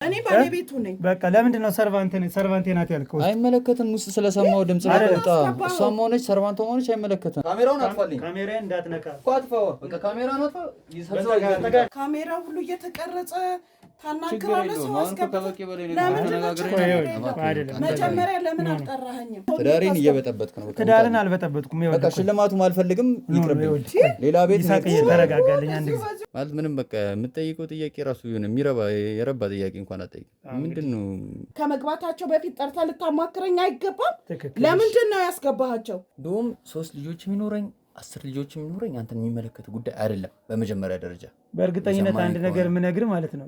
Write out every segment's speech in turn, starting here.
እኔ ባለቤቱ ነኝ። በቃ ለምንድን ነው ሰርቫንቴ ናት ያልከው? አይመለከትም። ውስጥ ስለሰማው ድምጽ ለቀጣ እሷም ሆነች ሰርቫንቷ ሆነች አይመለከትም። ካሜራውን አጥፋልኝ። ካሜራዬን እንዳትነካ አጥፋው። በቃ ካሜራውን አጥፋ። ይሰብሰው ካሜራ ሁሉ እየተቀረጸ ታናግራለህ። ሰው አስገብተህ መጀመሪያ ለምን አልጠራኸኝም? ትዳሬን እየበጠበጥክ ነው። ትዳርን አልበጠበጥኩም። በቃ ሽልማቱም አልፈልግም። ይቅርብኝ። ሌላ ቤት ተረጋጋልኝ አንድ ጊዜ ማለት ምንም በቃ የምትጠይቀው ጥያቄ ራሱ ይሁን የረባ ጥያቄ እንኳን አትጠይቅ። ምንድነው ከመግባታቸው በፊት ጠርተህ ልታማክረኝ አይገባም? ለምንድን ነው ያስገባሃቸው? እንደውም 3 ልጆች የሚኖረኝ 10 ልጆች የሚኖረኝ አንተን የሚመለከት ጉዳይ አይደለም። በመጀመሪያ ደረጃ በእርግጠኝነት አንድ ነገር የምነግር ማለት ነው።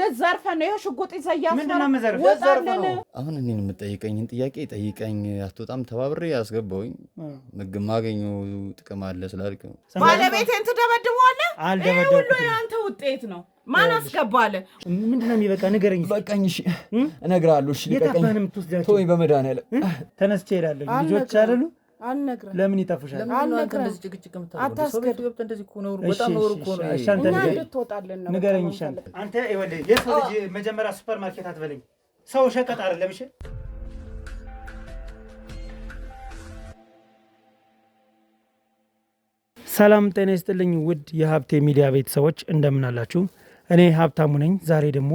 ለዘርፈን ነው ይኸው ሽጉጥ ይዘህ እያስፈራራህ። አሁን እኔን የምጠይቀኝን ጥያቄ ጠይቀኝ። አትወጣም ተባብሬ ያስገባውኝ ምግብ ማገኘው ጥቅም አለ ስላልክ ነው። ባለቤቴን ትደበድበዋለህ? አልደበደብኩም። ሁሉ የአንተ ውጤት ነው። ማን አስገባለ? ምንድነው የሚበቃ? ንገረኝ። በቃኝ። እሺ እነግርሃለሁ። እሺ ልቀቀኝ። ተወኝ በመድኃኒዓለም ተነስቼ እሄዳለሁ። ልጆች አይደሉ? አልነግርህም። ለምን ይጠፉሻል? አልነግርህም። አታስገድም። እንደዚህ እኮ ነው። በጣም ነው እኮ ነው። ንገረኝ። አንተ ይኸውልህ የሰው ልጅ መጀመሪያ ሱፐር ማርኬት አትበለኝ። ሰው ሸቀጥ አይደለም። እሺ ሰላም ጤና ይስጥልኝ ውድ የሀብቴ ሚዲያ ቤተሰቦች እንደምን አላችሁ? እኔ ሀብታሙ ነኝ። ዛሬ ደግሞ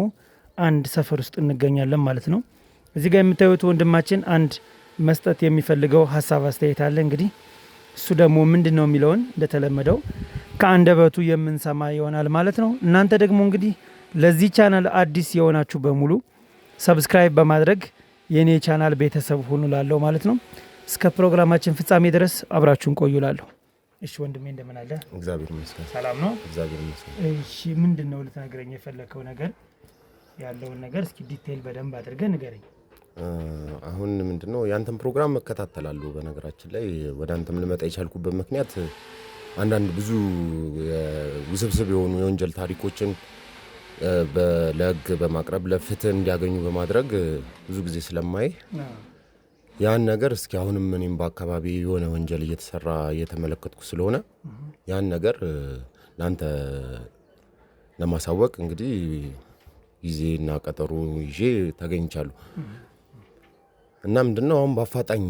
አንድ ሰፈር ውስጥ እንገኛለን ማለት ነው። እዚህ ጋር የምታዩት ወንድማችን አንድ መስጠት የሚፈልገው ሀሳብ አስተያየት አለ። እንግዲህ እሱ ደግሞ ምንድን ነው የሚለውን እንደተለመደው ከአንደበቱ የምንሰማ ይሆናል ማለት ነው። እናንተ ደግሞ እንግዲህ ለዚህ ቻናል አዲስ የሆናችሁ በሙሉ ሰብስክራይብ በማድረግ የኔ ቻናል ቤተሰብ ሁኑ ላለው ማለት ነው። እስከ ፕሮግራማችን ፍጻሜ ድረስ አብራችሁን ቆዩ ላለሁ። እሺ ወንድሜ እንደምን አለ? እግዚአብሔር ይመስገን። ሰላም ነው? እግዚአብሔር ይመስገን። እሺ ምንድን ነው ልትነግረኝ የፈለከው ነገር? ያለውን ነገር እስኪ ዲቴይል በደንብ አድርገህ ንገረኝ። አሁን ምንድነው ያንተን ፕሮግራም እከታተላለሁ። በነገራችን ላይ ወደ አንተም ልመጣ የቻልኩበት ምክንያት አንዳንድ ብዙ ውስብስብ የሆኑ የወንጀል ታሪኮችን ለህግ በማቅረብ ለፍትህ እንዲያገኙ በማድረግ ብዙ ጊዜ ስለማይ ያን ነገር እስኪ አሁንም እኔም በአካባቢ የሆነ ወንጀል እየተሰራ እየተመለከትኩ ስለሆነ ያን ነገር ለአንተ ለማሳወቅ እንግዲህ ጊዜና ቀጠሮ ይዤ ተገኝቻለሁ። እና ምንድነው አሁን በአፋጣኝ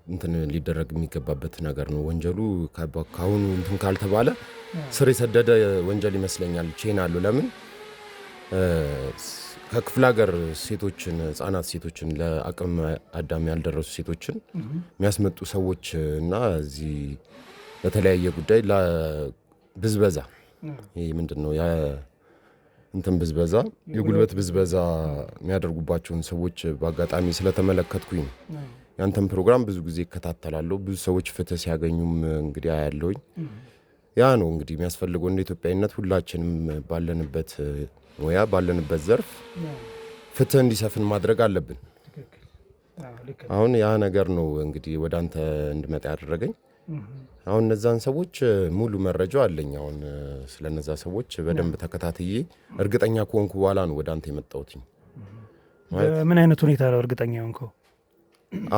እንትን ሊደረግ የሚገባበት ነገር ነው። ወንጀሉ ካሁኑ እንትን ካልተባለ ስር የሰደደ ወንጀል ይመስለኛል። ቼን አለው። ለምን ከክፍለ ሀገር ሴቶችን ህጻናት ሴቶችን ለአቅም አዳም ያልደረሱ ሴቶችን የሚያስመጡ ሰዎች እና እዚህ በተለያየ ጉዳይ ለብዝበዛ ይሄ ምንድነው እንትን ብዝበዛ የጉልበት ብዝበዛ የሚያደርጉባቸውን ሰዎች በአጋጣሚ ስለተመለከትኩኝ ያንተን ፕሮግራም ብዙ ጊዜ እከታተላለሁ። ብዙ ሰዎች ፍትህ ሲያገኙም እንግዲህ አያለሁኝ። ያ ነው እንግዲህ የሚያስፈልገው። እንደ ኢትዮጵያዊነት ሁላችንም ባለንበት ሙያ ባለንበት ዘርፍ ፍትህ እንዲሰፍን ማድረግ አለብን። አሁን ያ ነገር ነው እንግዲህ ወደ አንተ እንድመጣ ያደረገኝ። አሁን እነዛን ሰዎች ሙሉ መረጃው አለኝ። አሁን ስለነዛ ሰዎች በደንብ ተከታትዬ እርግጠኛ ከሆንኩ በኋላ ነው ወደ አንተ የመጣሁት። ምን አይነት ሁኔታ ነው እርግጠኛ ሆንከው?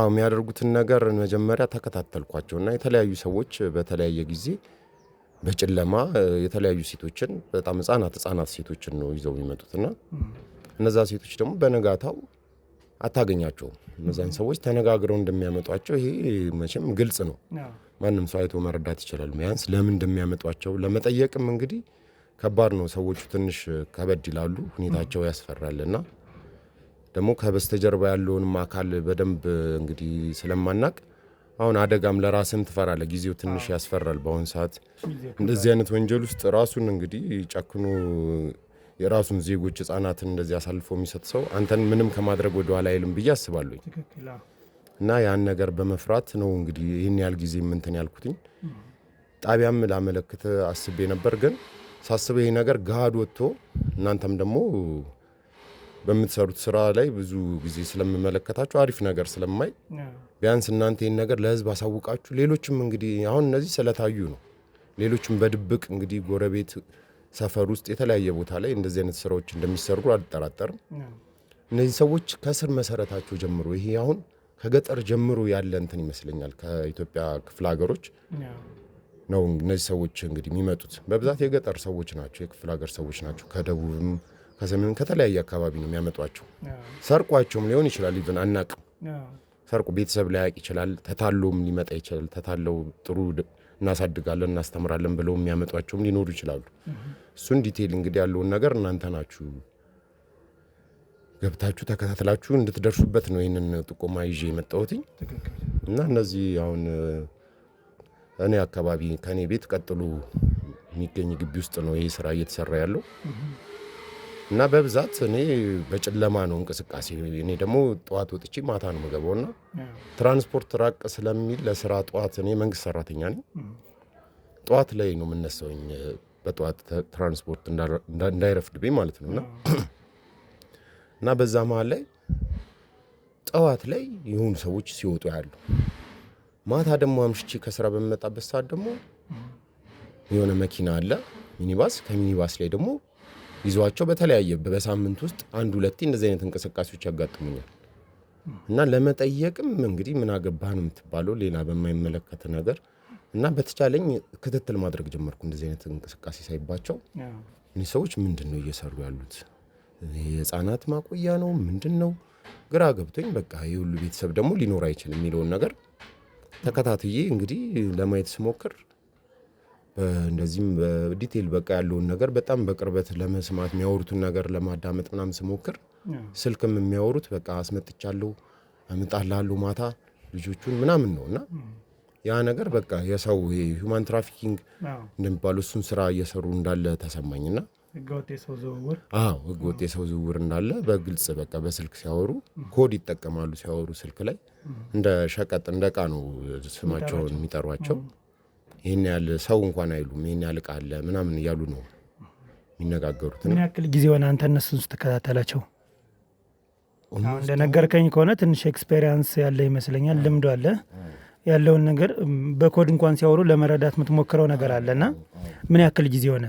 የሚያደርጉትን ነገር መጀመሪያ ተከታተልኳቸውና የተለያዩ ሰዎች በተለያየ ጊዜ በጨለማ የተለያዩ ሴቶችን በጣም ህጻናት ሴቶችን ነው ይዘው የሚመጡትና እነዛ ሴቶች ደግሞ በነጋታው አታገኛቸውም። እነዛን ሰዎች ተነጋግረው እንደሚያመጧቸው ይሄ መቼም ግልጽ ነው። ማንም ሰው አይቶ መረዳት ይችላል። ቢያንስ ለምን እንደሚያመጧቸው ለመጠየቅም እንግዲህ ከባድ ነው። ሰዎቹ ትንሽ ከበድ ይላሉ፣ ሁኔታቸው ያስፈራልና ደግሞ ከበስተጀርባ ያለውንም አካል በደንብ እንግዲህ ስለማናቅ አሁን አደጋም ለራስም ትፈራለህ። ጊዜው ትንሽ ያስፈራል። በአሁን ሰዓት እንደዚህ አይነት ወንጀል ውስጥ ራሱን እንግዲህ ጨክኖ የራሱን ዜጎች ህጻናትን እንደዚህ አሳልፎ የሚሰጥ ሰው አንተን ምንም ከማድረግ ወደ ኋላ አይልም ብዬ አስባለሁ። እና ያን ነገር በመፍራት ነው እንግዲህ ይህን ያህል ጊዜ እንትን ያልኩትኝ። ጣቢያም ላመለክት አስቤ ነበር፣ ግን ሳስበው ይሄ ነገር ገሃድ ወጥቶ እናንተም ደግሞ በምትሰሩት ስራ ላይ ብዙ ጊዜ ስለምመለከታችሁ አሪፍ ነገር ስለማይ ቢያንስ እናንተ ይህን ነገር ለህዝብ አሳውቃችሁ ሌሎችም እንግዲህ አሁን እነዚህ ስለታዩ ነው። ሌሎችም በድብቅ እንግዲህ ጎረቤት ሰፈር ውስጥ የተለያየ ቦታ ላይ እንደዚህ አይነት ስራዎች እንደሚሰሩ አልጠራጠርም። እነዚህ ሰዎች ከስር መሰረታቸው ጀምሮ ይሄ አሁን ከገጠር ጀምሮ ያለ እንትን ይመስለኛል። ከኢትዮጵያ ክፍለ ሀገሮች ነው እነዚህ ሰዎች እንግዲህ የሚመጡት። በብዛት የገጠር ሰዎች ናቸው፣ የክፍለ ሀገር ሰዎች ናቸው። ከደቡብም ከሰሜንም ከተለያየ አካባቢ ነው የሚያመጧቸው። ሰርቋቸውም ሊሆን ይችላል፣ ይብን አናቅም። ሰርቁ ቤተሰብ ላያቅ ይችላል፣ ተታሎም ሊመጣ ይችላል። ተታለው ጥሩ እናሳድጋለን እናስተምራለን ብለው የሚያመጧቸውም ሊኖሩ ይችላሉ። እሱን ዲቴይል እንግዲህ ያለውን ነገር እናንተ ናችሁ ገብታችሁ ተከታትላችሁ እንድትደርሱበት ነው ይህንን ጥቆማ ይዤ የመጣሁት። እና እነዚህ አሁን እኔ አካባቢ ከኔ ቤት ቀጥሎ የሚገኝ ግቢ ውስጥ ነው ይሄ ስራ እየተሰራ ያለው። እና በብዛት እኔ በጨለማ ነው እንቅስቃሴ። እኔ ደግሞ ጠዋት ወጥቼ ማታ ነው የምገባውና ትራንስፖርት ራቅ ስለሚል ለስራ ጠዋት እኔ መንግስት ሰራተኛ ነኝ። ጠዋት ላይ ነው የምነሳውኝ፣ በጠዋት ትራንስፖርት እንዳይረፍድብኝ ማለት ነውና እና በዛ መሀል ላይ ጠዋት ላይ የሆኑ ሰዎች ሲወጡ ያሉ፣ ማታ ደግሞ አምሽቼ ከስራ በመጣበት ሰዓት ደግሞ የሆነ መኪና አለ ሚኒባስ፣ ከሚኒባስ ላይ ደግሞ ይዟቸው በተለያየ በሳምንት ውስጥ አንድ ሁለቴ እንደዚህ አይነት እንቅስቃሴዎች ያጋጥሙኛል። እና ለመጠየቅም እንግዲህ ምን አገባህ ነው የምትባለው ሌላ በማይመለከት ነገር። እና በተቻለኝ ክትትል ማድረግ ጀመርኩ። እንደዚህ አይነት እንቅስቃሴ ሳይባቸው እነዚህ ሰዎች ምንድን ነው እየሰሩ ያሉት? የህፃናት ማቆያ ነው ምንድን ነው? ግራ ገብቶኝ በቃ የሁሉ ቤተሰብ ደግሞ ሊኖር አይችልም የሚለውን ነገር ተከታትዬ እንግዲህ ለማየት ስሞክር እንደዚህም በዲቴል በቃ ያለውን ነገር በጣም በቅርበት ለመስማት የሚያወሩትን ነገር ለማዳመጥ ምናምን ስሞክር ስልክም የሚያወሩት በቃ አስመጥቻለሁ አመጣላለሁ ማታ ልጆቹን ምናምን ነውና ያ ነገር በቃ የሰው ሂውማን ትራፊኪንግ እንደሚባለው እሱን ስራ እየሰሩ እንዳለ ተሰማኝና ህገወጥ የሰው ዝውውር እንዳለ በግልጽ በቃ በስልክ ሲያወሩ ኮድ ይጠቀማሉ። ሲያወሩ ስልክ ላይ እንደ ሸቀጥ እንደ ዕቃ ነው ስማቸውን የሚጠሯቸው። ይሄን ያህል ሰው እንኳን አይሉም፣ ይሄን ያህል ዕቃ አለ ምናምን እያሉ ነው የሚነጋገሩት። ምን ያክል ጊዜ ሆነ አንተ እነሱን ስትከታተላቸው? አሁን እንደነገርከኝ ከሆነ ትንሽ ኤክስፔሪንስ ያለ ይመስለኛል፣ ልምዶ አለ። ያለውን ነገር በኮድ እንኳን ሲያወሩ ለመረዳት የምትሞክረው ነገር አለና ምን ያክል ጊዜ ሆነ?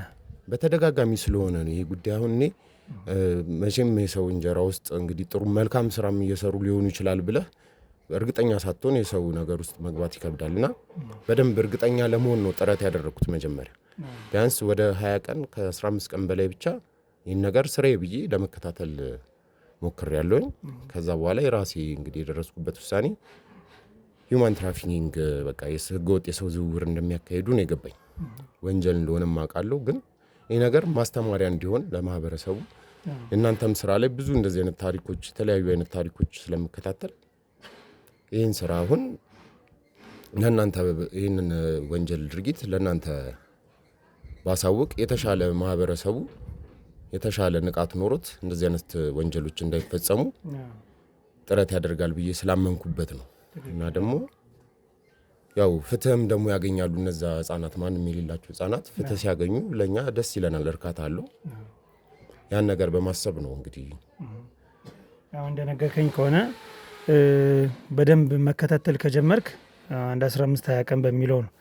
በተደጋጋሚ ስለሆነ ነው ይሄ ጉዳይ። አሁን እኔ መቼም የሰው እንጀራ ውስጥ እንግዲህ ጥሩ መልካም ስራም እየሰሩ ሊሆኑ ይችላል ብለህ እርግጠኛ ሳትሆን የሰው ነገር ውስጥ መግባት ይከብዳልና በደንብ እርግጠኛ ለመሆን ነው ጥረት ያደረኩት። መጀመሪያ ቢያንስ ወደ 20 ቀን ከ15 ቀን በላይ ብቻ ይህን ነገር ስራዬ ብዬ ለመከታተል ሞክሬያለሁኝ። ከዛ በኋላ የራሴ እንግዲህ የደረስኩበት ውሳኔ ሂውማን ትራፊኪንግ በቃ ህገወጥ የሰው ዝውውር እንደሚያካሂዱ ነው የገባኝ። ወንጀል እንደሆነም አውቃለሁ፣ ግን ይህ ነገር ማስተማሪያ እንዲሆን ለማህበረሰቡ እናንተም ስራ ላይ ብዙ እንደዚህ አይነት ታሪኮች የተለያዩ አይነት ታሪኮች ስለምከታተል ይህን ስራ አሁን ለእናንተ ይህንን ወንጀል ድርጊት ለእናንተ ባሳውቅ የተሻለ ማህበረሰቡ የተሻለ ንቃት ኖሮት እንደዚህ አይነት ወንጀሎች እንዳይፈጸሙ ጥረት ያደርጋል ብዬ ስላመንኩበት ነው። እና ደግሞ ያው ፍትህም ደግሞ ያገኛሉ እነዛ ህጻናት፣ ማንም የሌላቸው ህጻናት ፍትህ ሲያገኙ ለእኛ ደስ ይለናል፣ እርካታ አለው። ያን ነገር በማሰብ ነው እንግዲህ ያው እንደነገርከኝ ከሆነ በደንብ መከታተል ከጀመርክ አንድ 15-20 ቀን በሚለው ነው።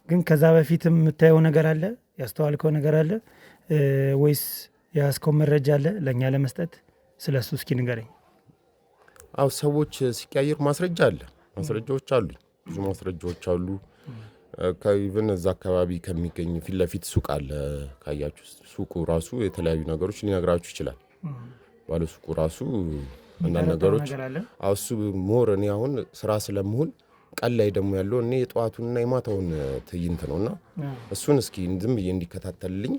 ግን ከዛ በፊትም የምታየው ነገር አለ፣ ያስተዋልከው ነገር አለ ወይስ ያስከው መረጃ አለ ለእኛ ለመስጠት? ስለሱ እስኪ ንገረኝ። አው ሰዎች ሲቀያየሩ ማስረጃ አለ፣ ማስረጃዎች አሉ፣ ብዙ ማስረጃዎች አሉ። ከኢቭን እዛ አካባቢ ከሚገኝ ፊት ለፊት ሱቅ አለ። ካያችሁ ሱቁ ራሱ የተለያዩ ነገሮች ሊነግራችሁ ይችላል። ባለ ሱቁ ራሱ አንዳንድ ነገሮች እሱ ሞር እኔ አሁን ስራ ስለምሆን ቀን ላይ ደግሞ ያለው እኔ የጠዋቱንና የማታውን ትዕይንት ነውና እሱን እስኪ ዝም ብዬ እንዲከታተልልኝ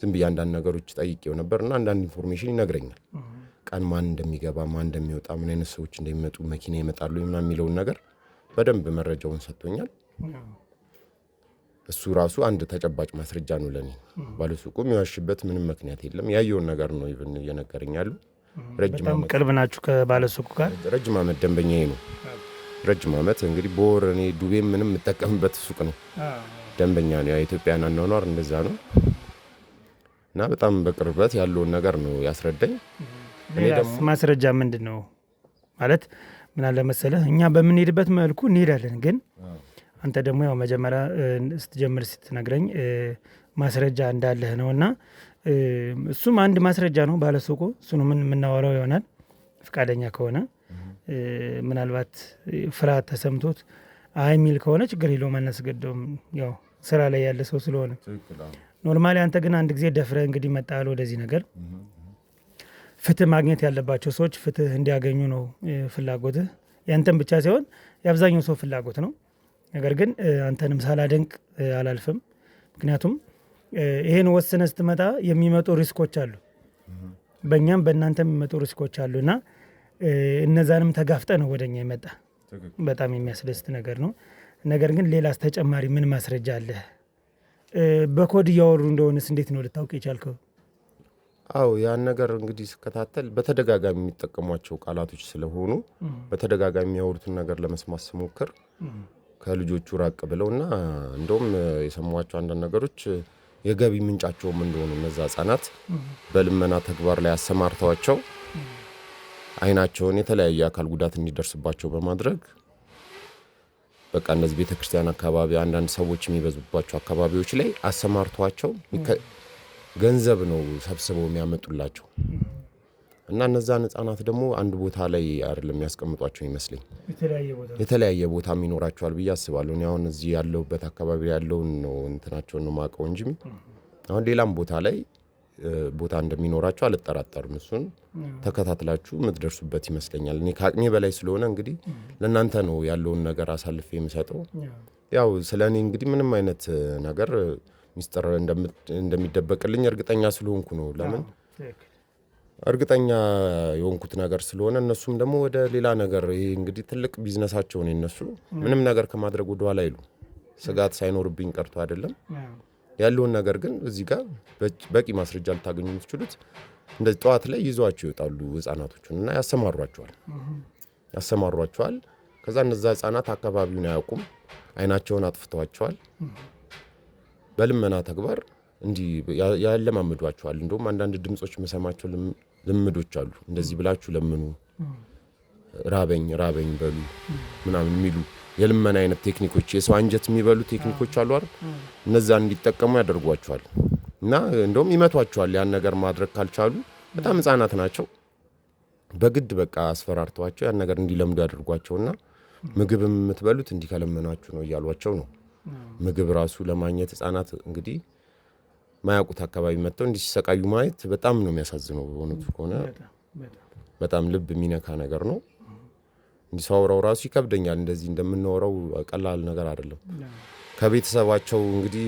ዝም ብዬ አንዳንድ ነገሮች ጠይቄው ነበርና አንዳንድ ኢንፎርሜሽን ይነግረኛል። ቀን ማን እንደሚገባ ማን እንደሚወጣ ምን አይነት ሰዎች እንደሚመጡ መኪና ይመጣሉ ምናምን የሚለውን ነገር በደንብ መረጃውን ሰጥቶኛል። እሱ ራሱ አንድ ተጨባጭ ማስረጃ ነው ለኔ። ባለሱቁ የሚዋሽበት ምንም ምክንያት የለም። ያየውን ነገር ነው ኢቭን እየነገረኛል። በጣም ቅርብ ናችሁ ከባለሱቁ ጋር? ረጅም ዓመት ደንበኛዬ ነው። ረጅም ዓመት እንግዲህ በወር እኔ ዱቤም ምንም የምጠቀምበት ሱቅ ነው። ደንበኛ ነው። የኢትዮጵያን አኗኗር እንደዛ ነው እና በጣም በቅርበት ያለውን ነገር ነው ያስረዳኝ። እኔ ደግሞ ማስረጃ ምንድን ነው ማለት ምን አለ መሰለህ፣ እኛ በምንሄድበት መልኩ እንሄዳለን። ግን አንተ ደግሞ ያው መጀመሪያ ስትጀምር ስትነግረኝ ማስረጃ እንዳለህ ነውና እሱም አንድ ማስረጃ ነው ባለሱቁ። እሱን ምን የምናወራው ይሆናል ፍቃደኛ ከሆነ። ምናልባት ፍርሃት ተሰምቶት አይ ሚል ከሆነ ችግር የለውም አናስገደውም። ያው ስራ ላይ ያለ ሰው ስለሆነ ኖርማሊ አንተ ግን አንድ ጊዜ ደፍረህ እንግዲህ መጣል ወደዚህ ነገር ፍትህ ማግኘት ያለባቸው ሰዎች ፍትህ እንዲያገኙ ነው ፍላጎትህ። ያንተም ብቻ ሳይሆን የአብዛኛው ሰው ፍላጎት ነው። ነገር ግን አንተንም ሳላደንቅ አላልፍም። ምክንያቱም ይሄን ወስነህ ስትመጣ የሚመጡ ሪስኮች አሉ፣ በእኛም በእናንተም የሚመጡ ሪስኮች አሉና እነዛንም ተጋፍጠ ነው ወደኛ የመጣ። በጣም የሚያስደስት ነገር ነው። ነገር ግን ሌላስ ተጨማሪ ምን ማስረጃ አለ? በኮድ እያወሩ እንደሆነስ እንዴት ነው ልታውቅ የቻልከው? አዎ ያን ነገር እንግዲህ ስከታተል በተደጋጋሚ የሚጠቀሟቸው ቃላቶች ስለሆኑ በተደጋጋሚ የሚያወሩትን ነገር ለመስማት ስሞክር ከልጆቹ ራቅ ብለውና እንደውም የሰሟቸው አንዳንድ ነገሮች የገቢ ምንጫቸውም እንደሆኑ እነዛ ህጻናት በልመና ተግባር ላይ አሰማርተዋቸው አይናቸውን የተለያየ አካል ጉዳት እንዲደርስባቸው በማድረግ በቃ እነዚህ ቤተክርስቲያን አካባቢ አንዳንድ ሰዎች የሚበዙባቸው አካባቢዎች ላይ አሰማርተዋቸው ገንዘብ ነው ሰብስበው የሚያመጡላቸው እና እነዛን ህጻናት ደግሞ አንድ ቦታ ላይ አይደለም የሚያስቀምጧቸው ይመስለኝ የተለያየ ቦታ የሚኖራቸዋል ብዬ አስባለሁ። እኔ አሁን እዚህ ያለሁበት አካባቢ ያለውን ነው እንትናቸውን ነው ማቀው እንጂ አሁን ሌላም ቦታ ላይ ቦታ እንደሚኖራቸው አልጠራጠርም። እሱን ተከታትላችሁ የምትደርሱበት ይመስለኛል። እኔ ከአቅሜ በላይ ስለሆነ እንግዲህ ለእናንተ ነው ያለውን ነገር አሳልፌ የምሰጠው። ያው ስለኔ እንግዲህ ምንም አይነት ነገር ሚስጥር እንደሚደበቅልኝ እርግጠኛ ስለሆንኩ ነው። ለምን እርግጠኛ የሆንኩት ነገር ስለሆነ እነሱም ደግሞ ወደ ሌላ ነገር ይሄ እንግዲህ ትልቅ ቢዝነሳቸው ነው እነሱ ምንም ነገር ከማድረግ ወደ ኋላ አይሉ። ስጋት ሳይኖርብኝ ቀርቶ አይደለም ያለውን ነገር ግን እዚህ ጋር በቂ ማስረጃ ልታገኙ የምትችሉት እንደዚህ ጠዋት ላይ ይዟቸው ይወጣሉ ህፃናቶቹን እና ያሰማሯቸዋል። ከዛ እነዛ ህፃናት አካባቢውን አያውቁም፣ አይናቸውን አጥፍተዋቸዋል። በልመና ተግባር እንዲህ ያለማምዷቸዋል። እንደውም አንዳንድ ድምጾች መሰማቸው ልምዶች አሉ። እንደዚህ ብላችሁ ለምኑ፣ ራበኝ በሉ ምናምን የሚሉ የልመና አይነት ቴክኒኮች፣ የሰው አንጀት የሚበሉ ቴክኒኮች አሉ አይደል? እነዛን እንዲጠቀሙ ያደርጓቸዋል እና እንደውም ይመቷቸዋል። ያን ነገር ማድረግ ካልቻሉ በጣም ህፃናት ናቸው። በግድ በቃ አስፈራርተዋቸው ያን ነገር እንዲለምዱ ያደርጓቸውና ምግብም የምትበሉት እንዲህ ከለመናችሁ ነው እያሏቸው ነው። ምግብ ራሱ ለማግኘት ህፃናት እንግዲህ ማያውቁት አካባቢ መጥተው እንዲህ ሲሰቃዩ ማየት በጣም ነው የሚያሳዝነው። በእውነቱ ከሆነ በጣም ልብ የሚነካ ነገር ነው። እንዲህ ሳወራው ራሱ ይከብደኛል። እንደዚህ እንደምናወራው ቀላል ነገር አይደለም። ከቤተሰባቸው እንግዲህ